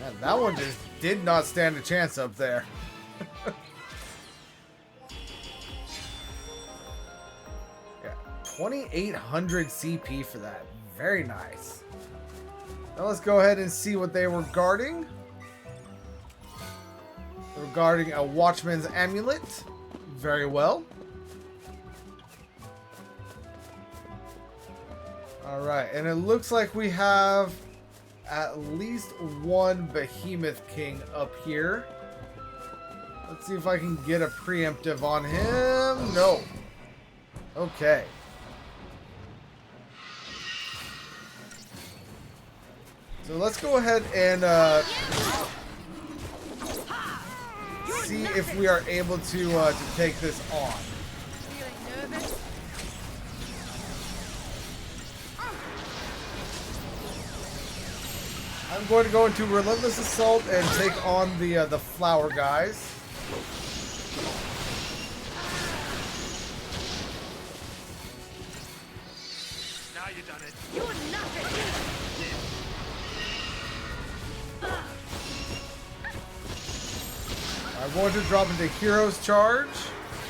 Man, that one just did not stand a chance up there. Yeah, 2,800 CP for that. Very nice. Now let's go ahead and see what they were guarding. They were guarding a Watchman's Amulet. Very well. Alright, and it looks like we have at least one Behemoth King up here. Let's see if I can get a preemptive on him. No. Okay. So let's go ahead and see if we are able to take this on. Feeling nervous? I'm going to go into relentless assault and take on the flower guys. Now you done it. You're nothing. I'm going to drop into Hero's Charge.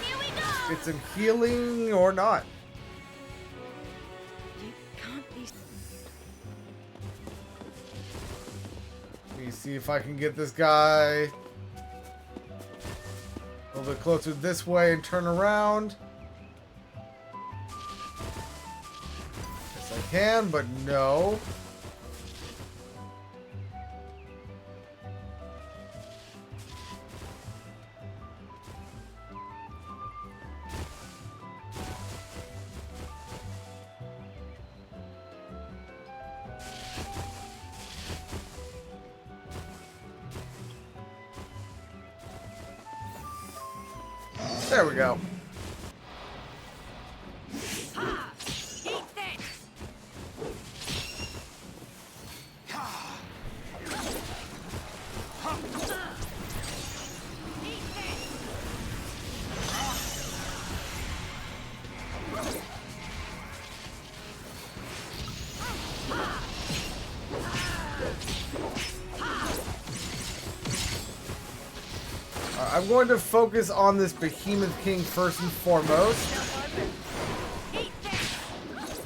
Here we go! Get some healing or not. You can't be. Let me see if I can get this guy. A little bit closer this way and turn around. Yes, I can, but no. There we go. Ha! Eat this! Eat this! I'm going to focus on this Behemoth King first and foremost. Eat this!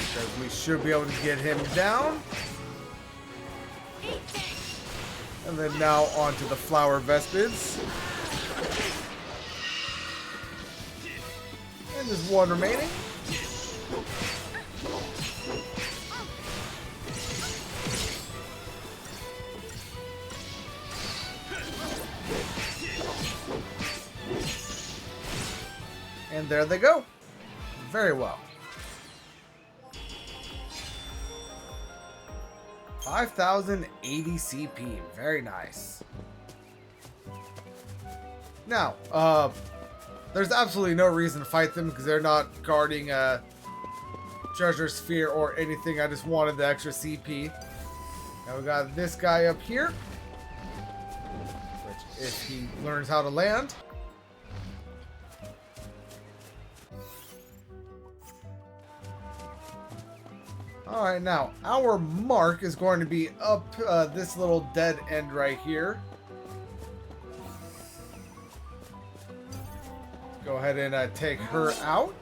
Because we should be able to get him down. Eat this! And then now onto the Flower Vespids. And there's one remaining. And there they go. Very well. 5,080 CP. Very nice. Now, there's absolutely no reason to fight them because they're not guarding a treasure sphere or anything. I just wanted the extra CP. Now we got this guy up here, which if he learns how to land. Alright, now our mark is going to be up this little dead end right here. Go ahead and take her out.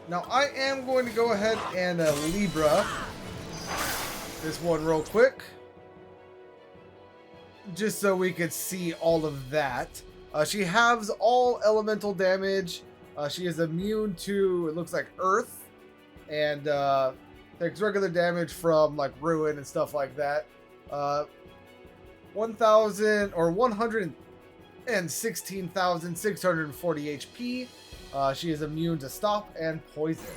Now I am going to go ahead and Libra this one real quick. Just so we could see all of that. She has all elemental damage. She is immune to, it looks like, Earth. And takes regular damage from like Ruin and stuff like that. 1,000 or 116,640 HP. She is immune to Stop and Poison.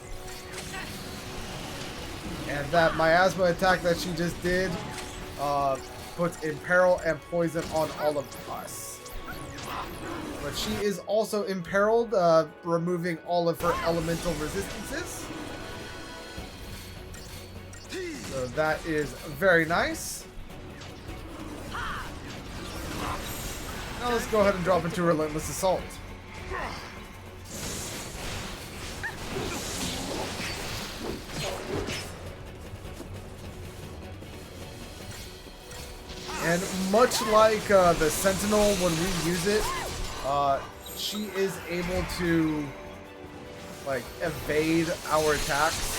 And that miasma attack that she just did puts Imperil and Poison on all of us. But she is also imperiled, removing all of her elemental resistances. So that is very nice. Now let's go ahead and drop into Relentless Assault. And much like the Sentinel, when we use it, she is able to like evade our attacks.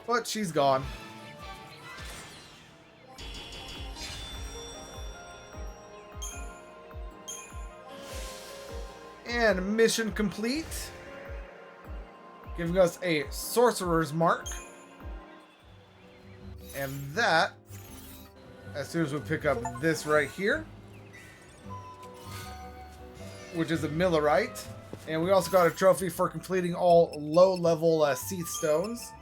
But she's gone. And mission complete. Giving us a Sorcerer's Mark. And that, as soon as we pick up this right here, which is a Millerite. And we also got a trophy for completing all low-level Cie'th stones.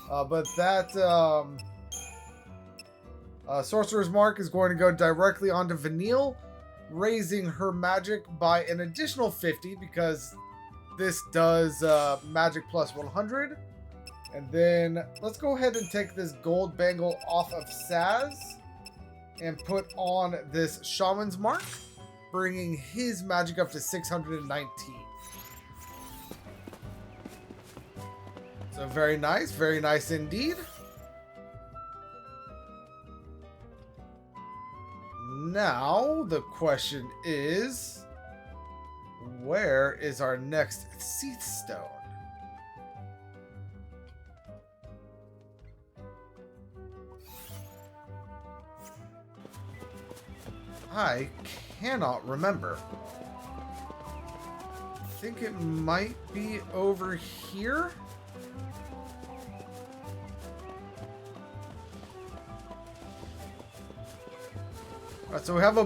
But that Sorcerer's Mark is going to go directly onto Vanille, raising her magic by an additional 50 because this does magic plus 100. And then let's go ahead and take this gold bangle off of Saz and put on this Shaman's Mark, bringing his magic up to 619. So very nice indeed. now the question is, where is our next Cie'th stone? I cannot remember. I think it might be over here. Alright, so we have a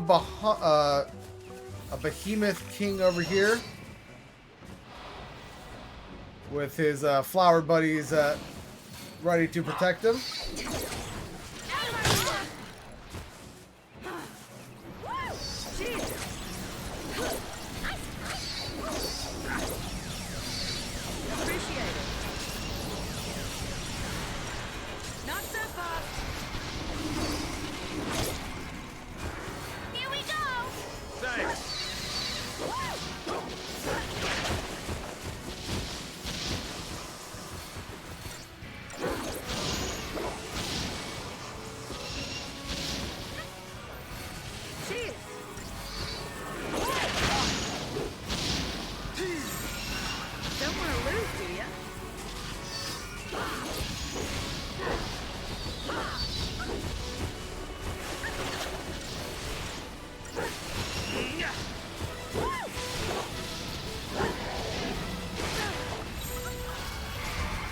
behemoth king over here with his flower buddies ready to protect him.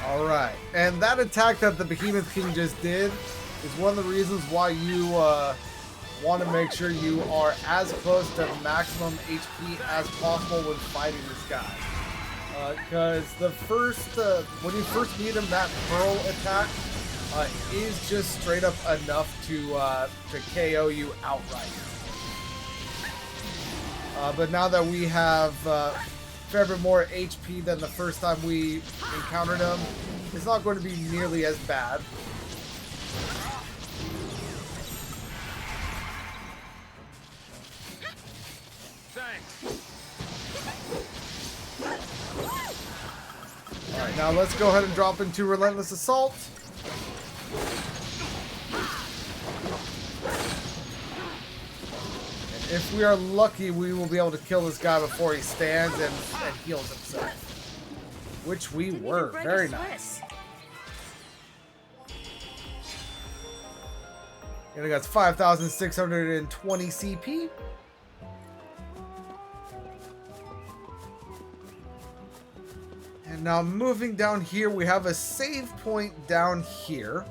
Alright, and that attack that the Behemoth King just did is one of the reasons why you want to make sure you are as close to maximum HP as possible when fighting this guy. Because the first, when you first meet him, that Pearl attack is just straight up enough to KO you outright. But now that we have a fair bit more HP than the first time we encountered him, it's not going to be nearly as bad. Alright, now let's go ahead and drop into Relentless Assault. And if we are lucky, we will be able to kill this guy before he stands and heals himself. Which we were. Very nice. And I got 5,620 CP. And now moving down here, we have a save point down here.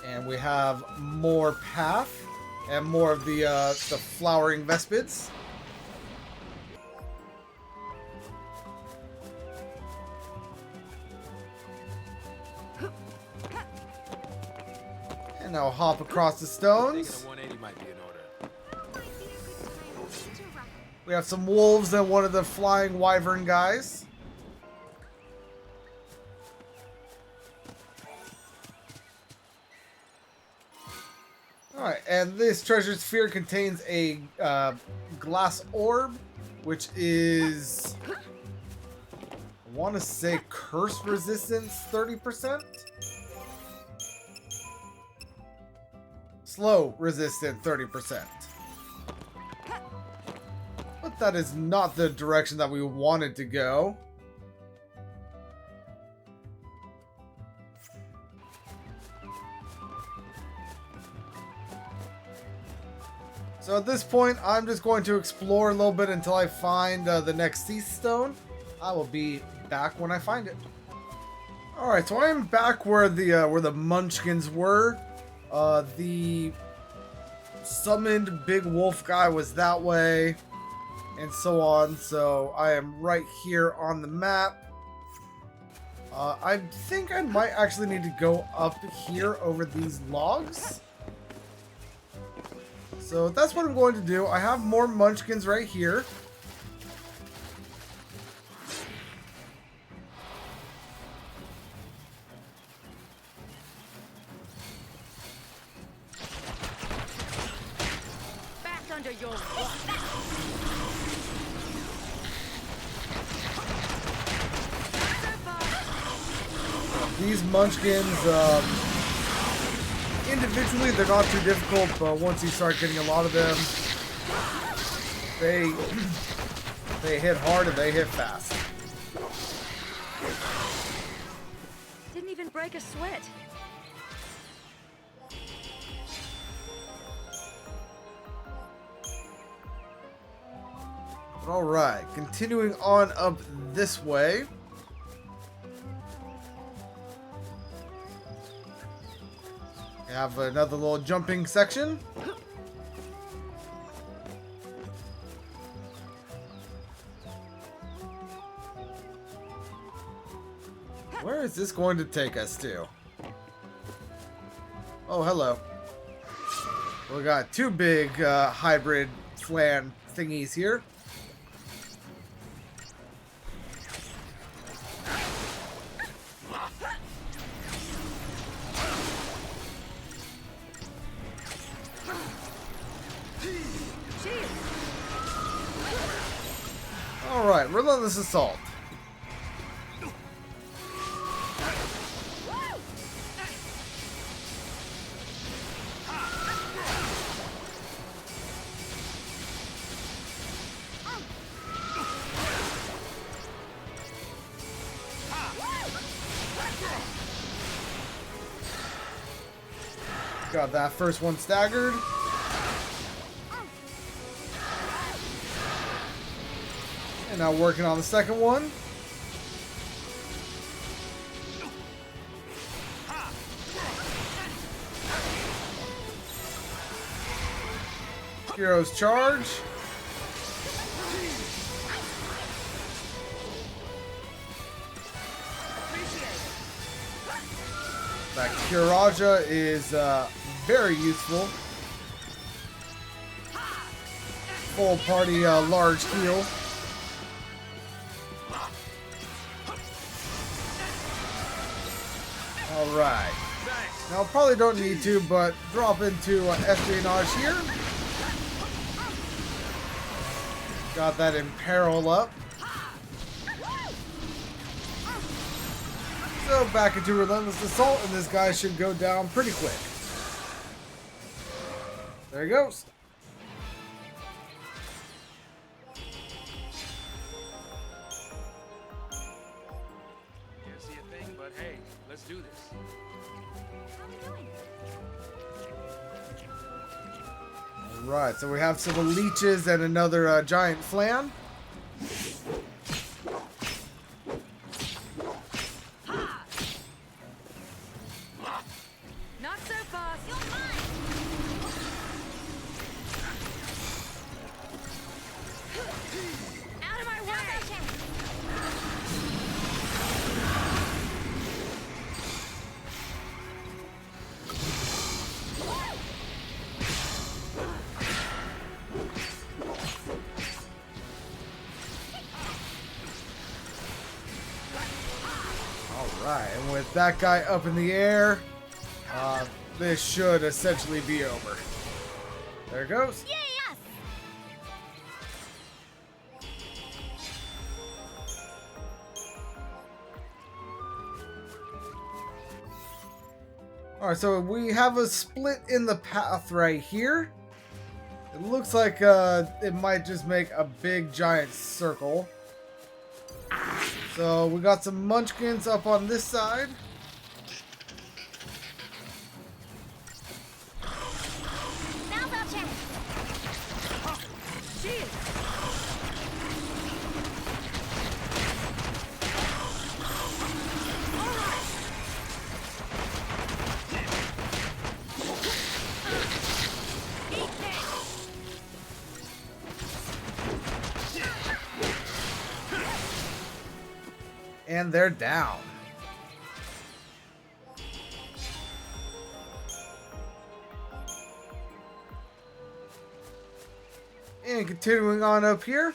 And we have more path and more of the flowering vespids. And now hop across the stones. We have some wolves and one of the flying wyvern guys. Alright, and this treasure sphere contains a glass orb, which is, I want to say, curse resistance 30%? Slow resistant 30%. But that is not the direction that we wanted to go. So at this point, I'm just going to explore a little bit until I find the next Cie'th stone. I will be back when I find it. Alright, so I am back where the munchkins were. The summoned big wolf guy was that way, and so on. So I am right here on the map. I think I might actually need to go up here over these logs. So that's what I'm going to do. I have more munchkins right here. Back under your These munchkins, individually, they're not too difficult, but once you start getting a lot of them, they hit hard and they hit fast. Didn't even break a sweat. All right, continuing on up this way. We have another little jumping section. Where is this going to take us to? Oh, hello. We got two big hybrid flan thingies here. Alright, relentless assault. Got that first one staggered. And now working on the second one. Hero's charge. That Kiraja is very useful. Full party large heal. Alright. Now probably don't need to, but drop into espionage here. Got that imperil up. So back into relentless assault, and this guy should go down pretty quick. There he goes. Can't see a thing, but hey, let's do this. Alright, so we have some leeches and another giant flan. Not so fast. You're mine. Out of my way. Alright, and with that guy up in the air, this should essentially be over. There it goes. Yay, us! Alright, so we have a split in the path right here. It looks like it might just make a big giant circle. So we got some munchkins up on this side. Now's our chance. And they're down. And continuing on up here,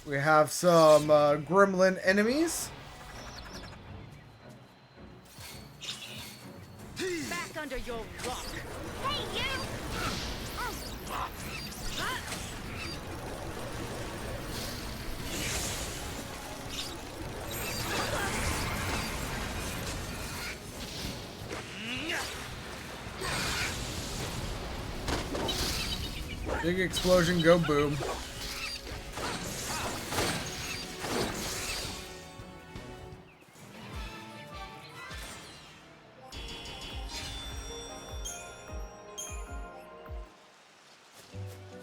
we have some gremlin enemies. Back under your rock. Hey, you! Big explosion, go boom.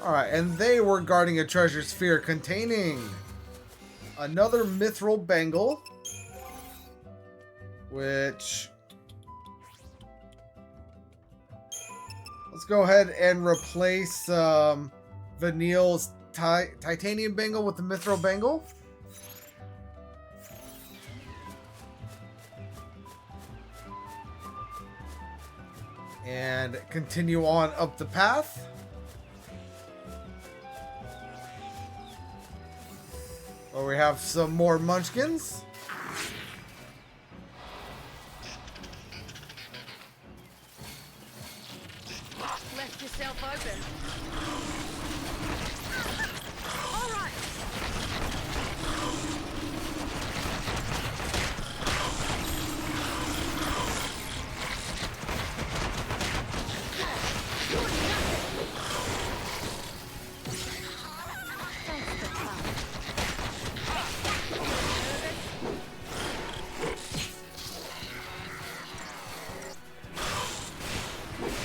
Alright, and they were guarding a treasure sphere containing another mithril bangle, which... let's go ahead and replace Vanille's titanium bangle with the mithril bangle. And continue on up the path. Where we have some more munchkins. Left yourself open. All right.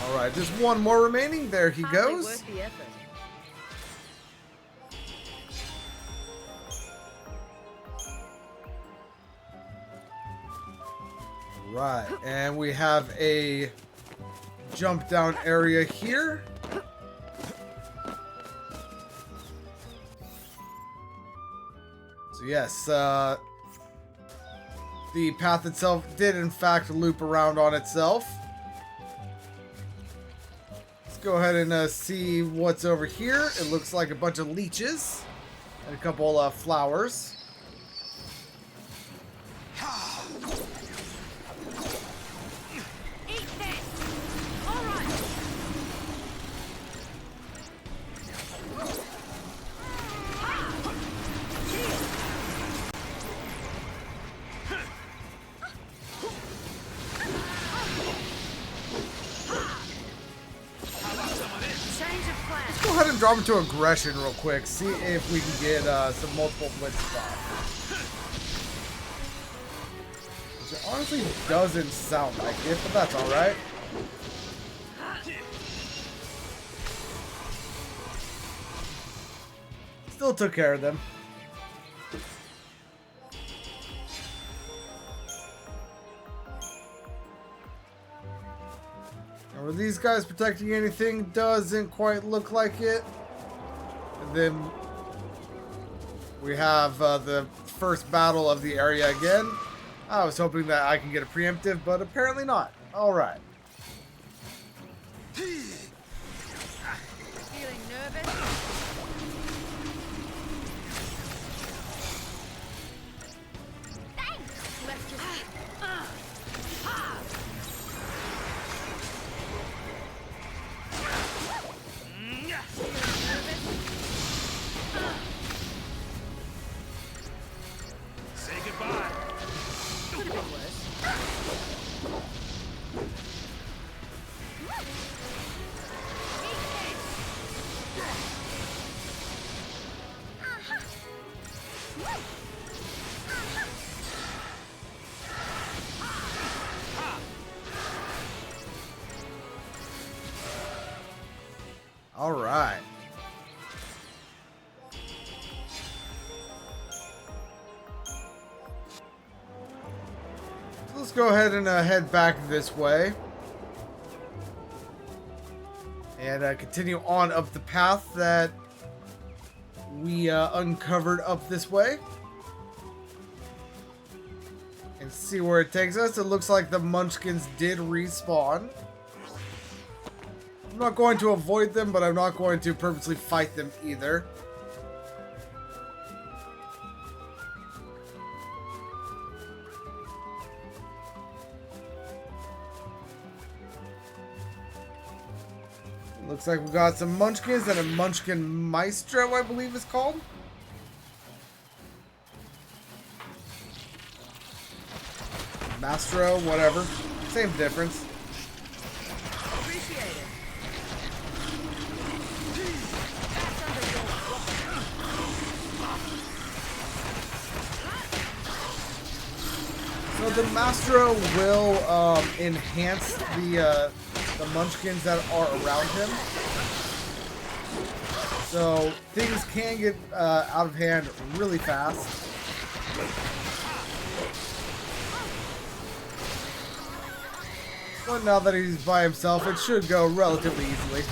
Alright, just one more remaining. There he Hardly goes. worth the effort. Right, and we have a jump down area here. So yes, the path itself did in fact loop around on itself. Let's go ahead and see what's over here. It looks like a bunch of leeches and a couple flowers. Eat this. All right. Change of plan. Let's go ahead and drop into aggression real quick. See if we can get some multiple blitz off. Which honestly doesn't sound like it, but that's alright. Still took care of them. And were these guys protecting anything? Doesn't quite look like it. And then we have the first battle of the area again. I was hoping that I can get a preemptive, but apparently not. Alright. Feeling nervous? Thanks. Left yourself. Say goodbye. Could have been worse. Alright. Let's go ahead and head back this way. And continue on up the path that we uncovered up this way. And see where it takes us. It looks like the munchkins did respawn. I'm not going to avoid them, but I'm not going to purposely fight them either. Looks like we got some munchkins and a munchkin maestro, I believe it's called. Mastro, whatever. Same difference. Appreciate it. So the Mastro will enhance the munchkins that are around him. So things can get out of hand really fast. But now that he's by himself, it should go relatively easily.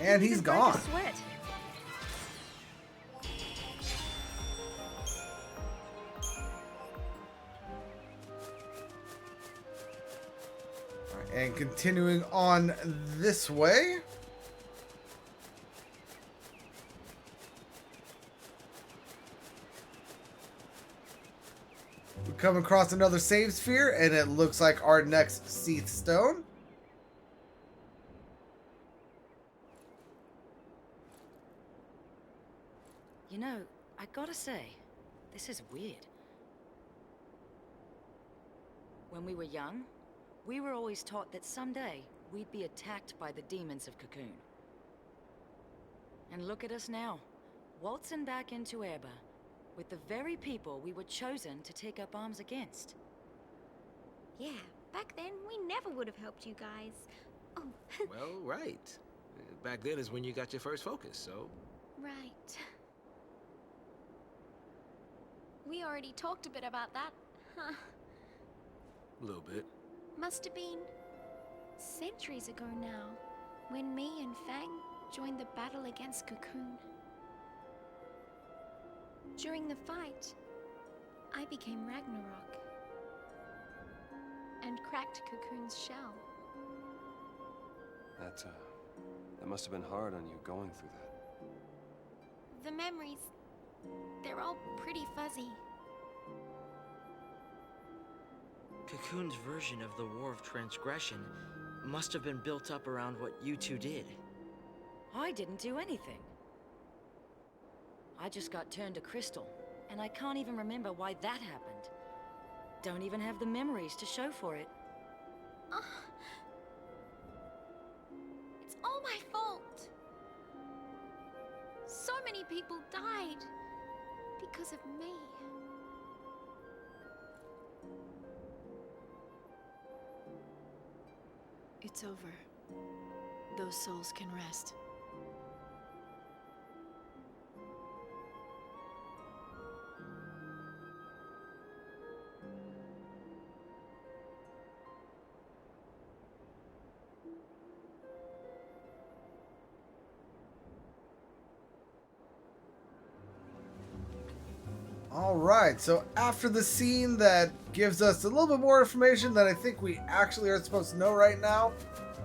And he's gone. Sweat. And continuing on this way. We come across another save sphere, and it looks like our next Cie'th stone. You know, I gotta say, this is weird. When we were young, we were always taught that someday we'd be attacked by the demons of Cocoon. And look at us now, waltzing back into Erba, with the very people we were chosen to take up arms against. Yeah, back then we never would have helped you guys. Oh, Well, right. Back then is when you got your first focus, so... right. We already talked a bit about that, huh? A little bit. Must have been centuries ago now, when me and Fang joined the battle against Cocoon. During the fight, I became Ragnarok and cracked Cocoon's shell. That must have been hard on you going through that. The memories, they're all pretty fuzzy. Cocoon's version of the War of Transgression must have been built up around what you two did. I didn't do anything. I just got turned to crystal, and I can't even remember why that happened. Don't even have the memories to show for it. It's all my fault. So many people died because of me. It's over. Those souls can rest. Alright, so after the scene that gives us a little bit more information that I think we actually are supposed to know right now,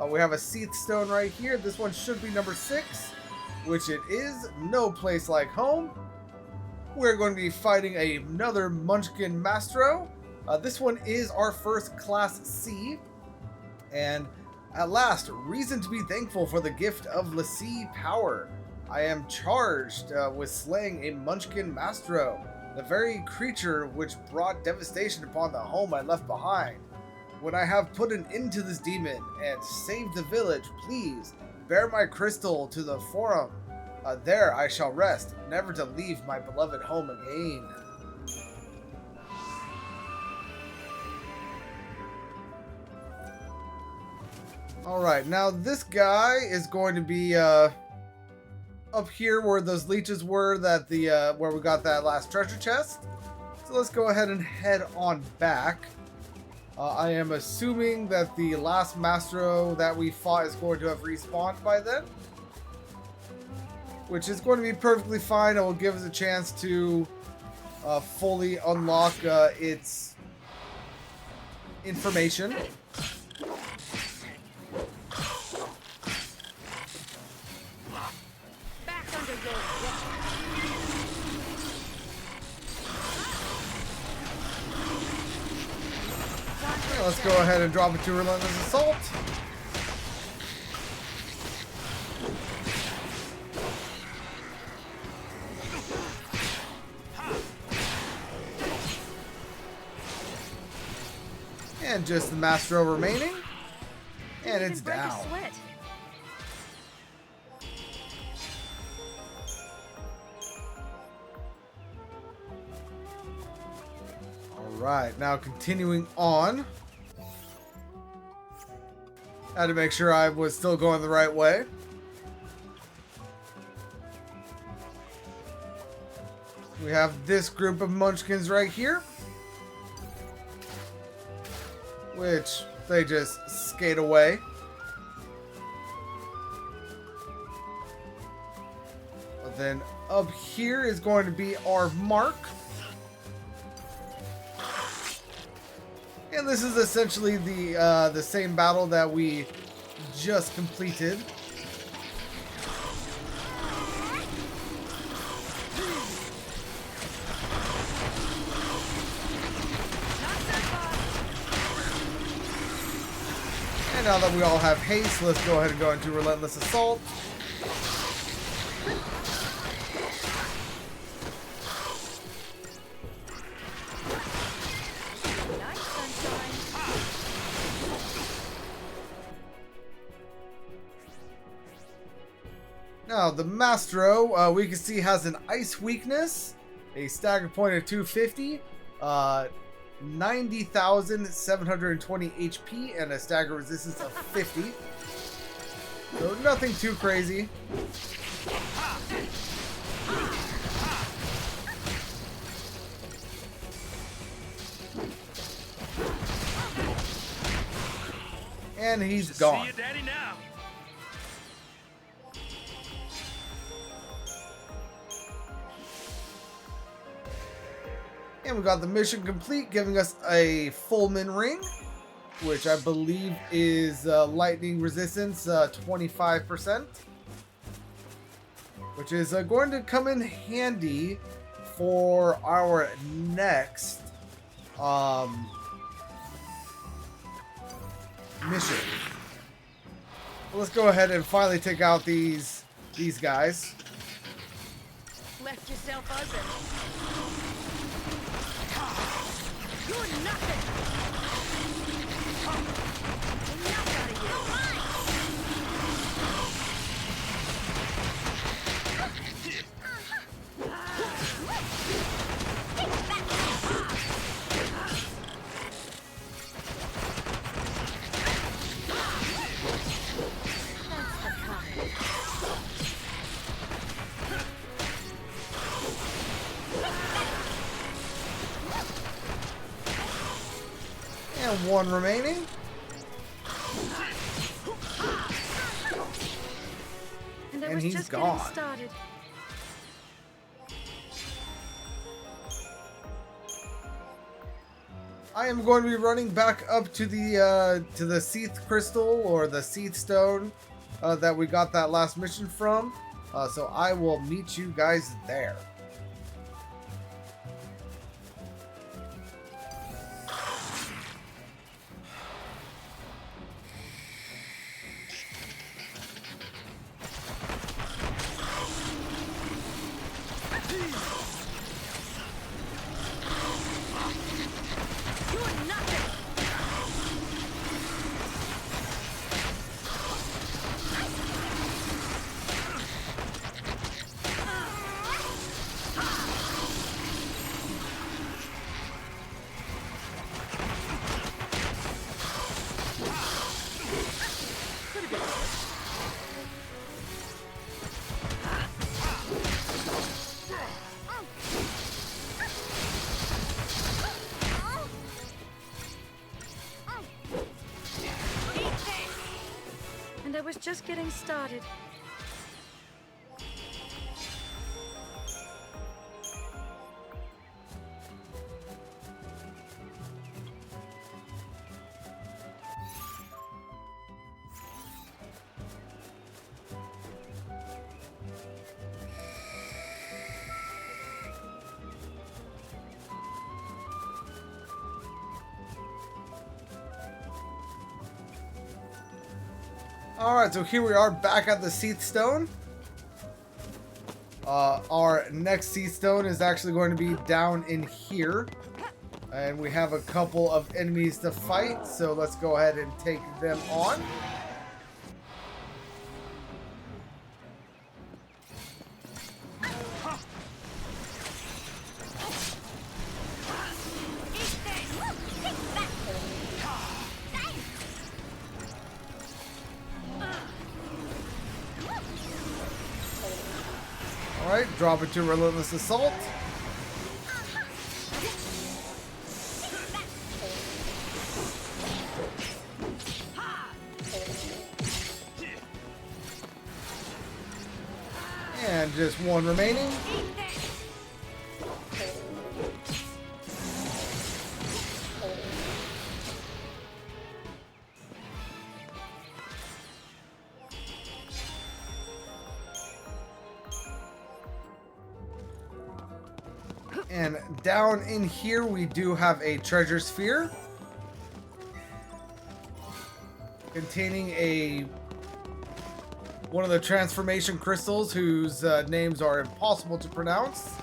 we have a Cie'th stone right here. This one should be number 6, which it is. No place like home. We're going to be fighting another Munchkin Mastro. This one is our first Class C. And at last, reason to be thankful for the gift of Lassie power. I am charged with slaying a Munchkin Mastro, the very creature which brought devastation upon the home I left behind. When I have put an end to this demon and saved the village, please bear my crystal to the forum. There I shall rest, never to leave my beloved home again. Alright, now this guy is going to be up here where those leeches were that where we got that last treasure chest. So let's go ahead and head on back. I am assuming that the last Mastro that we fought is going to have respawned by then, which is going to be perfectly fine. It will give us a chance to fully unlock its information. Back under your watch. Let's go ahead and drop it to Relentless Assault. And just the Mastro remaining. And Didn't it's even break a down. sweat. Alright, now continuing on. Had to make sure I was still going the right way. We have this group of munchkins right here, which they just skate away. But then up here is going to be our mark. And this is essentially the same battle that we just completed. And now that we all have haste, let's go ahead and go into Relentless Assault. Nice sunshine. Now, the Mastro, we can see has an ice weakness, a stagger point of 250, 90,720 HP, and a stagger resistance of 50. So nothing too crazy. And he's gone. See you, Daddy, now. And we got the mission complete, giving us a Fulmin ring, which I believe is lightning resistance 25%, which is going to come in handy for our next mission. Well, let's go ahead and finally take out these guys. Left yourself open. You're nothing. Enough out of you. And one remaining. And was he's just gone. getting started. I am going to be running back up to the Cie'th crystal, or the Cie'th stone that we got that last mission from. So I will meet you guys there. And I was just getting started. Alright, so here we are back at the Cie'th stone. Our next Cie'th stone is actually going to be down in here. And we have a couple of enemies to fight, so let's go ahead and take them on. Alright, drop it to Relentless Assault. And just one remaining. And down in here we do have a treasure sphere containing one of the transformation crystals whose names are impossible to pronounce.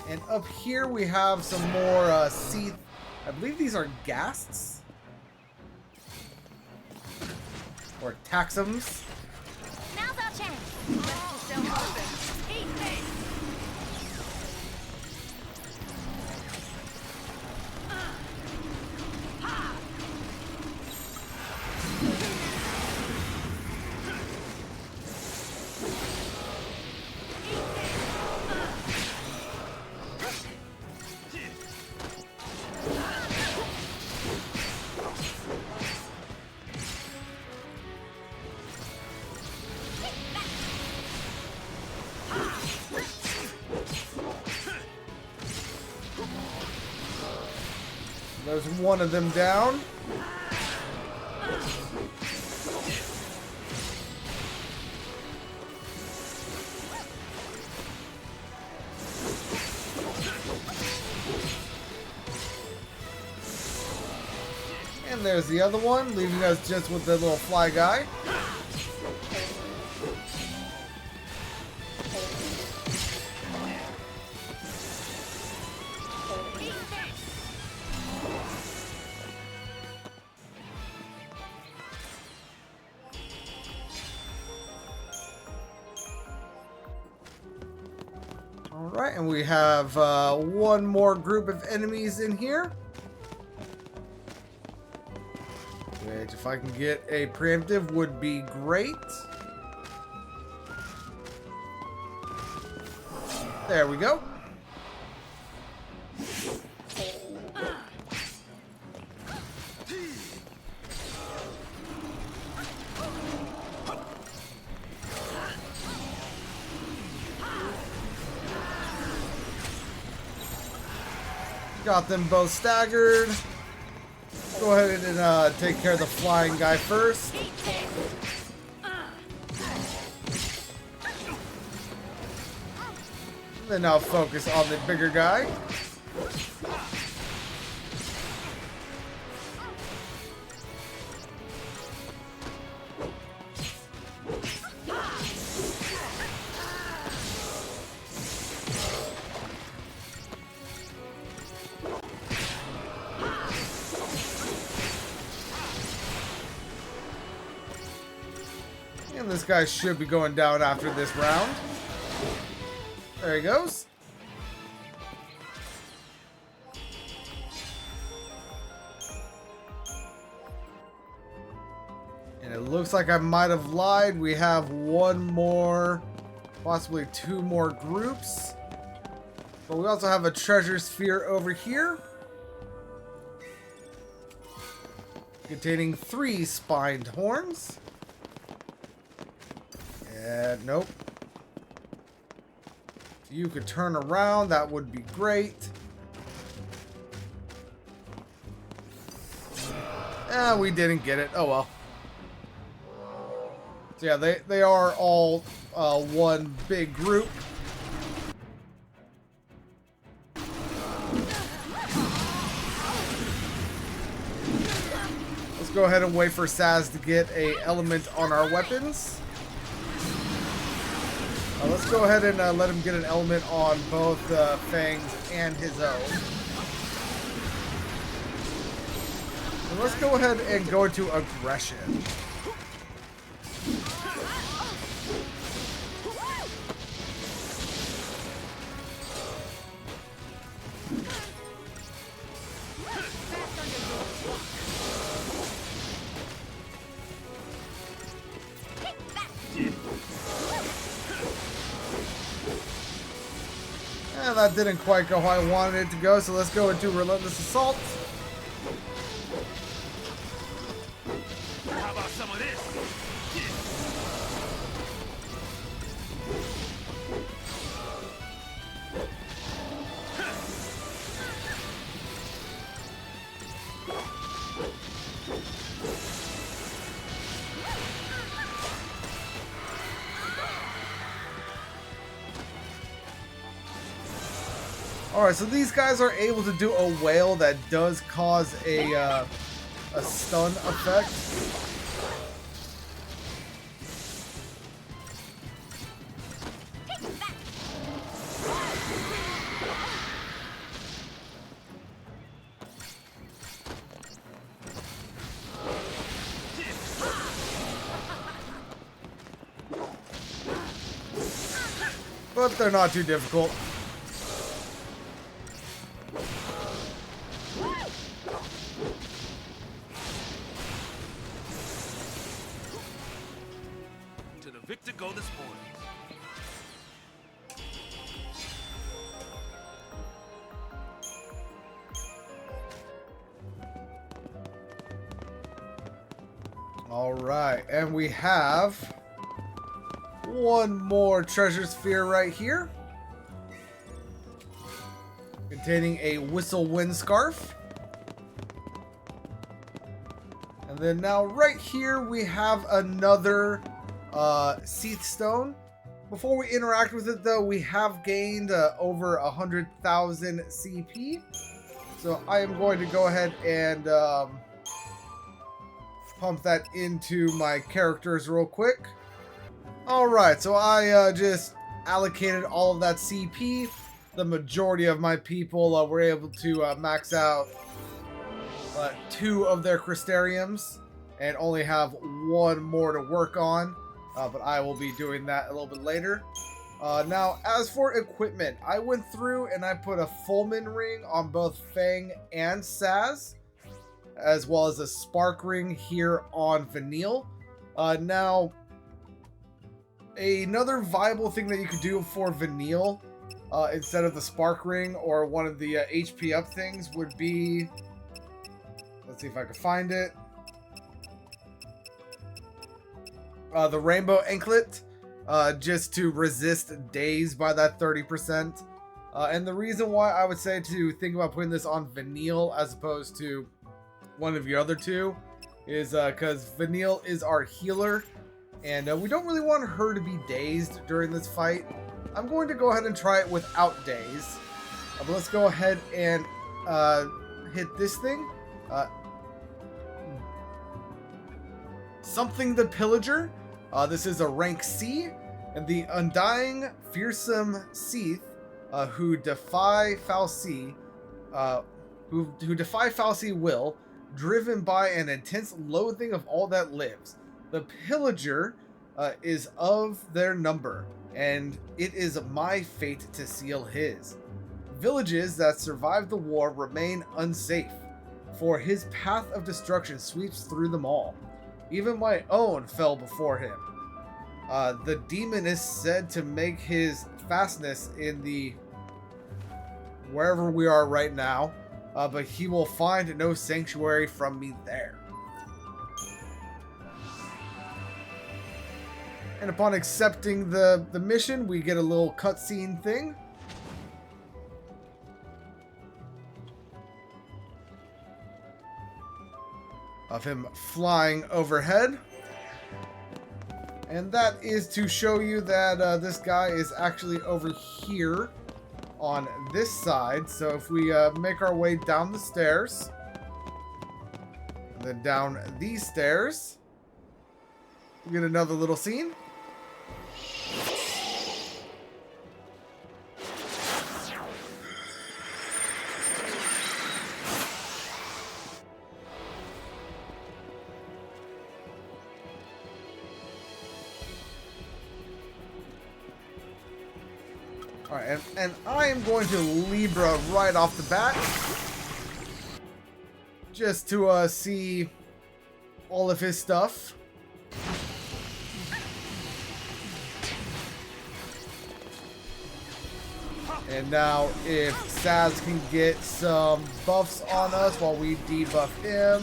And up here we have some more Cie'th. I believe these are ghasts or taxums. Now's our chance. There's one of them down. And there's the other one, leaving us just with the little fly guy. Alright, and we have one more group of enemies in here. Which, if I can get a preemptive, would be great. There we go. Got them both staggered. Go ahead and take care of the flying guy first. Then I'll focus on the bigger guy. And this guy should be going down after this round. There he goes. And it looks like I might have lied. We have one more, possibly two more groups. But we also have a treasure sphere over here, containing 3 spined horns. And nope. If you could turn around, that would be great. We didn't get it. Oh well. So yeah, they are all one big group. Let's go ahead and wait for Saz to get an element on our weapons. Let's go ahead and let him get an element on both Fang's and his own. let's go ahead and go into aggression. And that didn't quite go how I wanted it to go, so let's go into Relentless Assault. How about some of this? Alright, so these guys are able to do a whale that does cause a stun effect. But they're not too difficult. To the victor go the spoils. All right, and we have one more treasure sphere right here, containing a whistle wind scarf. And then now right here we have another Cie'th stone. Before we interact with it though, we have gained over 100,000 CP. So I am going to go ahead and pump that into my characters real quick. Alright, so I just allocated all of that CP. The majority of my people were able to max out 2 of their Crystariums and only have 1 more to work on. But I will be doing that a little bit later. Now, as for equipment, I went through and I put a Fulmin ring on both Fang and Saz, as well as a Spark ring here on Vanille. Now, another viable thing that you could do for Vanille, instead of the Spark ring or one of the HP up things, would be... Let's see if I can find it. The Rainbow Anklet, just to resist daze by that 30%. And the reason why I would say to think about putting this on Vanille as opposed to one of your other two is because Vanille is our healer, and we don't really want her to be dazed during this fight. I'm going to go ahead and try it without daze. But let's go ahead and hit this thing. Something the Pillager. This is a rank C, and the undying, fearsome Cie'th, who defy Fal'Cie, who defy Fal'Cie will, driven by an intense loathing of all that lives. The Pillager is of their number, and it is my fate to seal his. Villages that survive the war remain unsafe, for his path of destruction sweeps through them all. Even my own fell before him. The demon is said to make his fastness in the... wherever we are right now, but he will find no sanctuary from me there. And upon accepting the mission, we get a little cutscene thing. Of him flying overhead. And that is to show you that this guy is actually over here on this side. So if we make our way down the stairs, and then down these stairs, we get another little scene. Alright, and I am going to Libra right off the bat. Just to see all of his stuff. And now if Saz can get some buffs on us while we debuff him.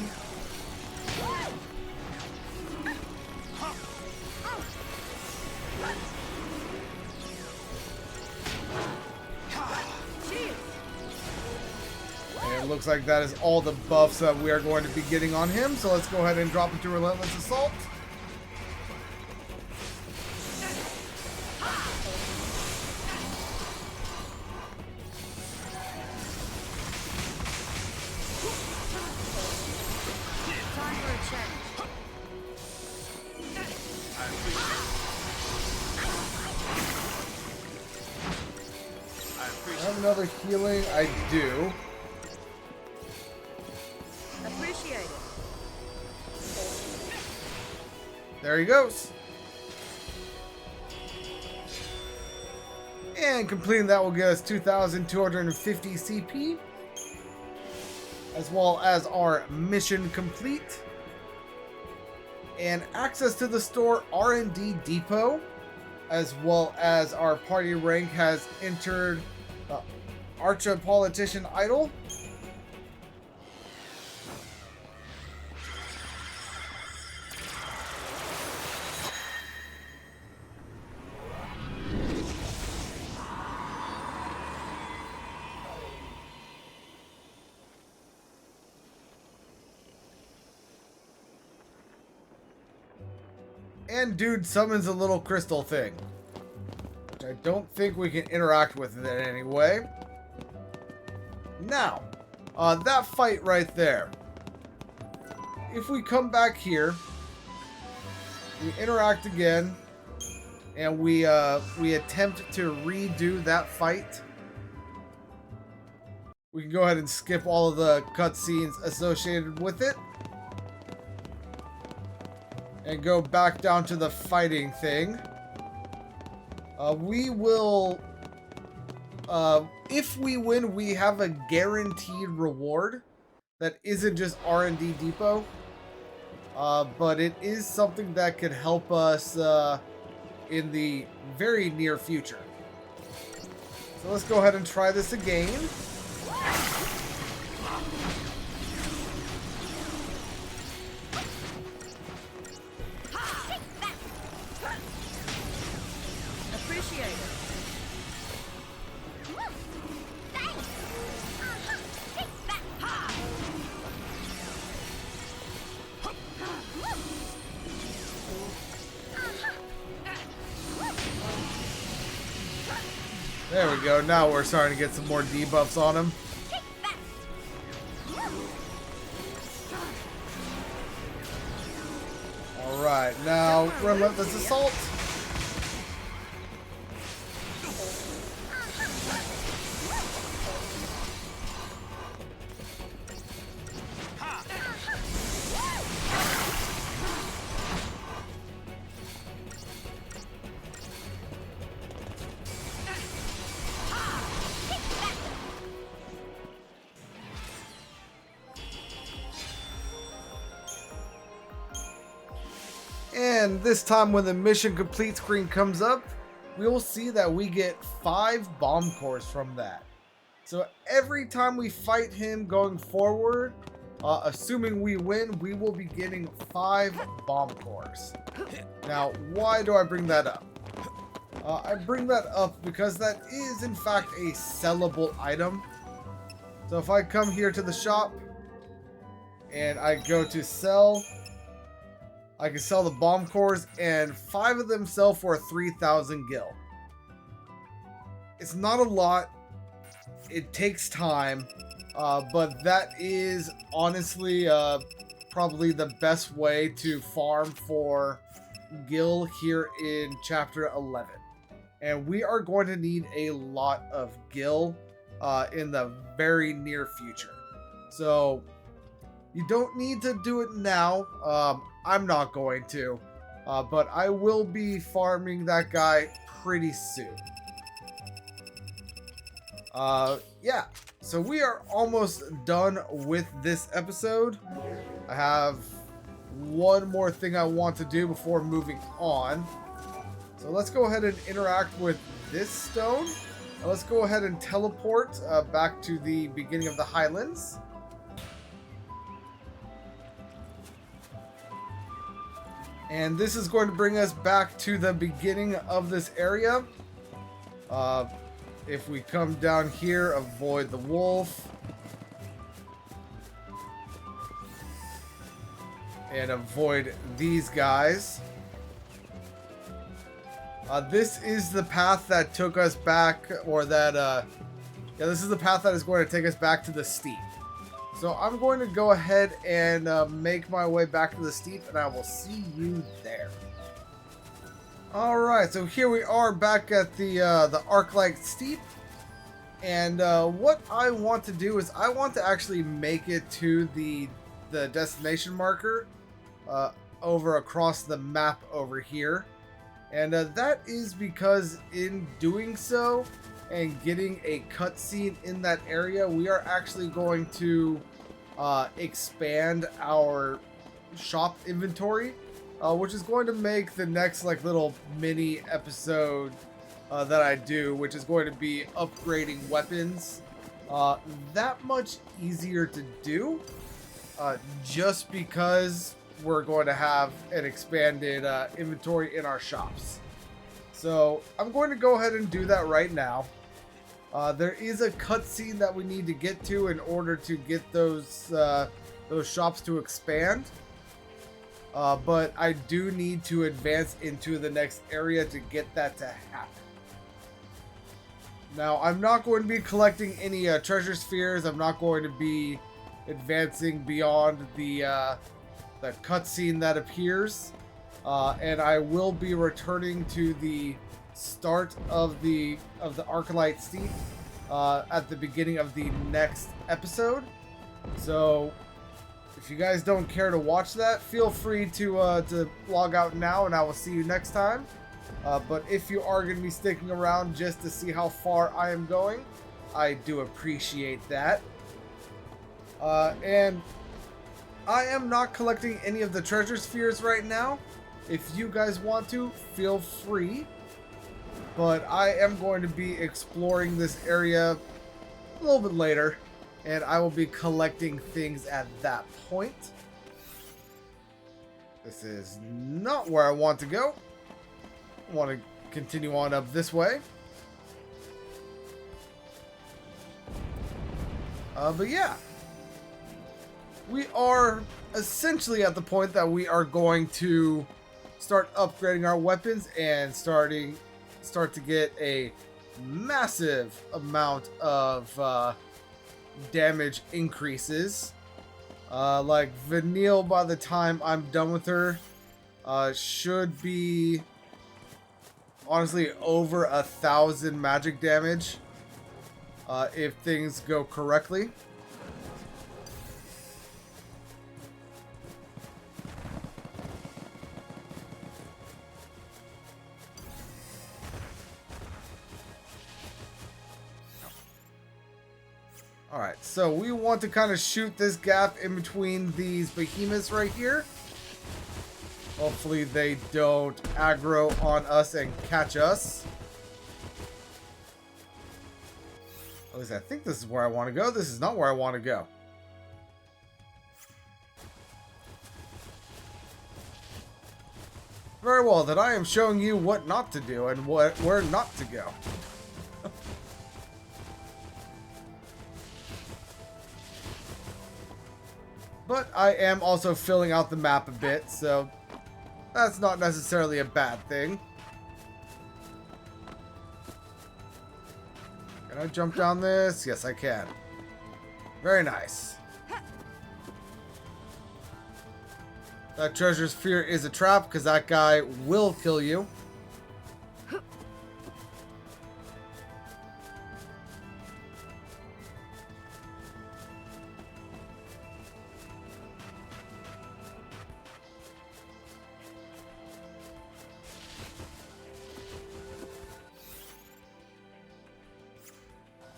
And it looks like that is all the buffs that we are going to be getting on him. So let's go ahead and drop into Relentless Assault. Another healing, I do. Appreciate it. There he goes. And completing that will get us 2,250 CP. As well as our mission complete. And access to the store R&D Depot. As well as our party rank has entered Archer Politician Idol. And dude summons a little crystal thing, which I don't think we can interact with it in any way. Now, that fight right there. If we come back here, we interact again, and we attempt to redo that fight. We can go ahead and skip all of the cutscenes associated with it. And go back down to the fighting thing. We will... if we win, we have a guaranteed reward that isn't just R&D Depot. But it is something that could help us in the very near future. So let's go ahead and try this again. Appreciate it. There we go. Now we're starting to get some more debuffs on him. Alright, now Relentless Assault. And this time when the mission complete screen comes up, we will see that we get 5 bomb cores from that. So every time we fight him going forward, assuming we win, we will be getting 5 bomb cores. Now, why do I bring that up? I bring that up because that is in fact a sellable item. So if I come here to the shop and I go to sell, I can sell the bomb cores, and 5 of them sell for 3,000 gil. It's not a lot. It takes time, but that is honestly probably the best way to farm for gil here in Chapter 11. And we are going to need a lot of gil in the very near future. So you don't need to do it now. I'm not going to, but I will be farming that guy pretty soon. Yeah, so we are almost done with this episode. I have one more thing I want to do before moving on. So let's go ahead and interact with this stone. And let's go ahead and teleport back to the beginning of the Highlands. And this is going to bring us back to the beginning of this area. If we come down here, avoid the wolf. And avoid these guys. This is the path that took us back, or that, yeah, this is the path that is going to take us back to the steep. So I'm going to go ahead and make my way back to the steep, and I will see you there. Alright, so here we are back at the Arclight Steep. And what I want to do is I want to actually make it to the destination marker over across the map over here. And that is because in doing so and getting a cutscene in that area, we are actually going to expand our shop inventory, which is going to make the next like little mini episode that I do, which is going to be upgrading weapons, that much easier to do, just because we're going to have an expanded inventory in our shops. So I'm going to go ahead and do that right now. There is a cutscene that we need to get to in order to get those shops to expand. But I do need to advance into the next area to get that to happen. Now, I'm not going to be collecting any treasure spheres. I'm not going to be advancing beyond the cutscene that appears. And I will be returning to the start of the Arclight Steep at the beginning of the next episode. So if you guys don't care to watch that, feel free to log out now, and I will see you next time. But if you are going to be sticking around just to see how far I am going, I do appreciate that. And I am not collecting any of the treasure spheres right now. If you guys want to, feel free. But I am going to be exploring this area a little bit later, and I will be collecting things at that point. This is not where I want to go. I want to continue on up this way. But yeah. We are essentially at the point that we are going to start upgrading our weapons and start to get a massive amount of damage increases. Like Vanille, by the time I'm done with her, should be honestly over 1,000 magic damage if things go correctly. Alright, so we want to kind of shoot this gap in between these behemoths right here. Hopefully they don't aggro on us and catch us. At least I think this is where I want to go. This is not where I want to go. Very well, then I am showing you what not to do and where not to go. But I am also filling out the map a bit, so that's not necessarily a bad thing. Can I jump down this? Yes, I can. Very nice. That treasure sphere is a trap because that guy will kill you.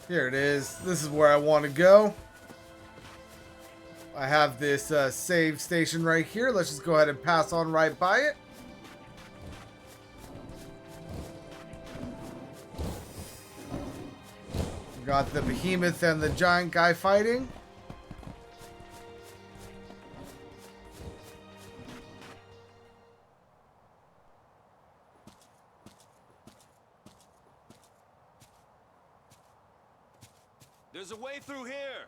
Here it is. This is where I want to go. I have this save station right here. Let's just go ahead and pass on right by it. Got the behemoth and the giant guy fighting. There's a way through here.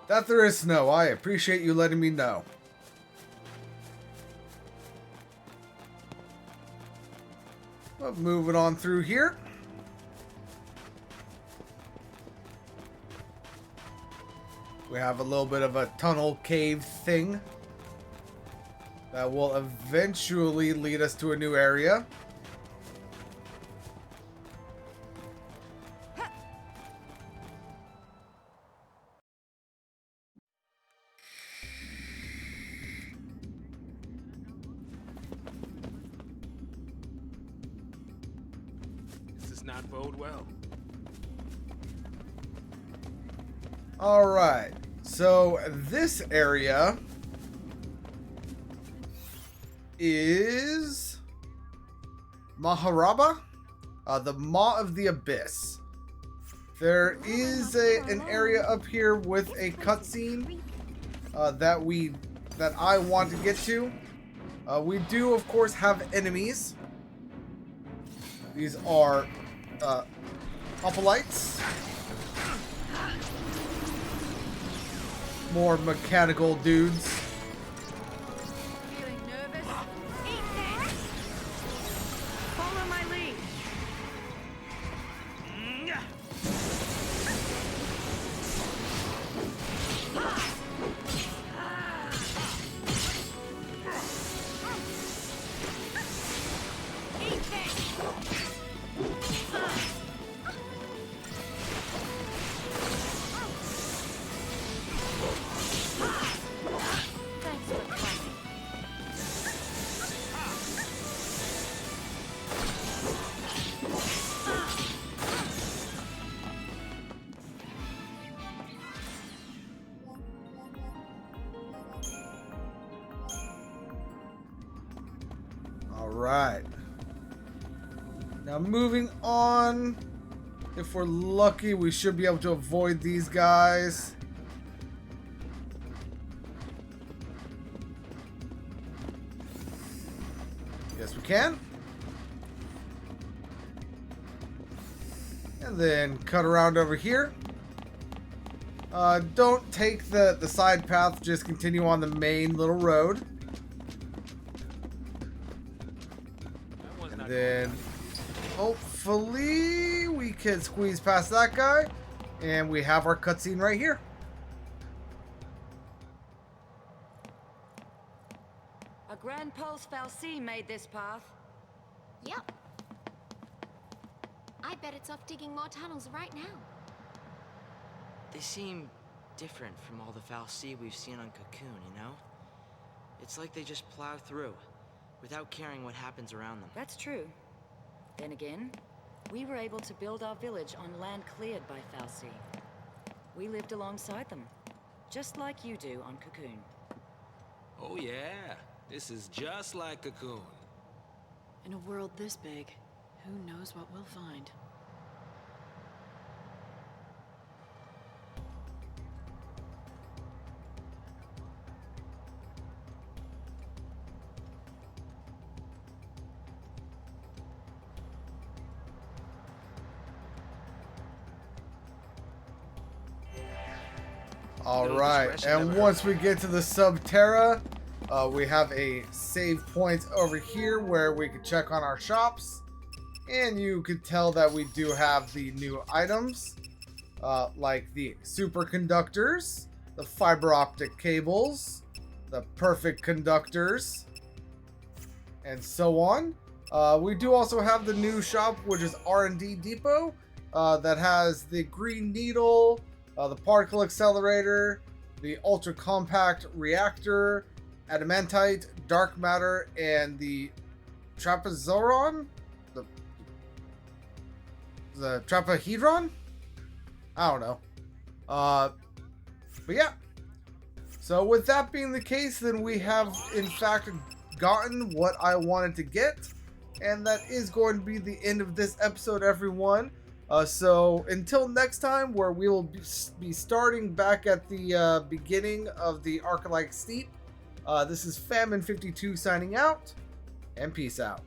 That there is snow. I appreciate you letting me know. Well, moving on through here. We have a little bit of a tunnel cave thing that will eventually lead us to a new area. This does not bode well. All right, so this area is Maharaba, the Maw of the Abyss. There is an area up here with a cutscene that I want to get to. We do, of course, have enemies. These are hoplites. More mechanical dudes. Feeling nervous? Eat that! Follow my lead. Eat that! Thanks for coming. All right. Now moving on. If we're lucky, we should be able to avoid these guys. Yes, we can. And then cut around over here. Don't take the side path, just continue on the main little road. That was And not then hopefully we can squeeze past that guy. And we have our cutscene right here. A Grand Pulse Fal'Cie made this path. Yep. I bet it's off digging more tunnels right now. They seem different from all the Fal'Cie we've seen on Cocoon, you know? It's like they just plow through, without caring what happens around them. That's true. Then again, we were able to build our village on land cleared by Fal'Cie. We lived alongside them, just like you do on Cocoon. Oh yeah, this is just like Cocoon. In a world this big, who knows what we'll find? All Little right, discretion and never once we get to the Subterra, we have a save point over here where we can check on our shops. And you could tell that we do have the new items, like the superconductors, the fiber optic cables, the perfect conductors, and so on. We do also have the new shop, which is R&D Depot, that has the green needle, the particle accelerator, the ultra compact reactor, adamantite, dark matter, and the Trapezoron? The Trapahedron? I don't know. But yeah. So with that being the case, then we have in fact gotten what I wanted to get. And that is going to be the end of this episode, everyone. So until next time, where we will be starting back at the beginning of the Arcalike Steep. This is Famine52 signing out, and peace out.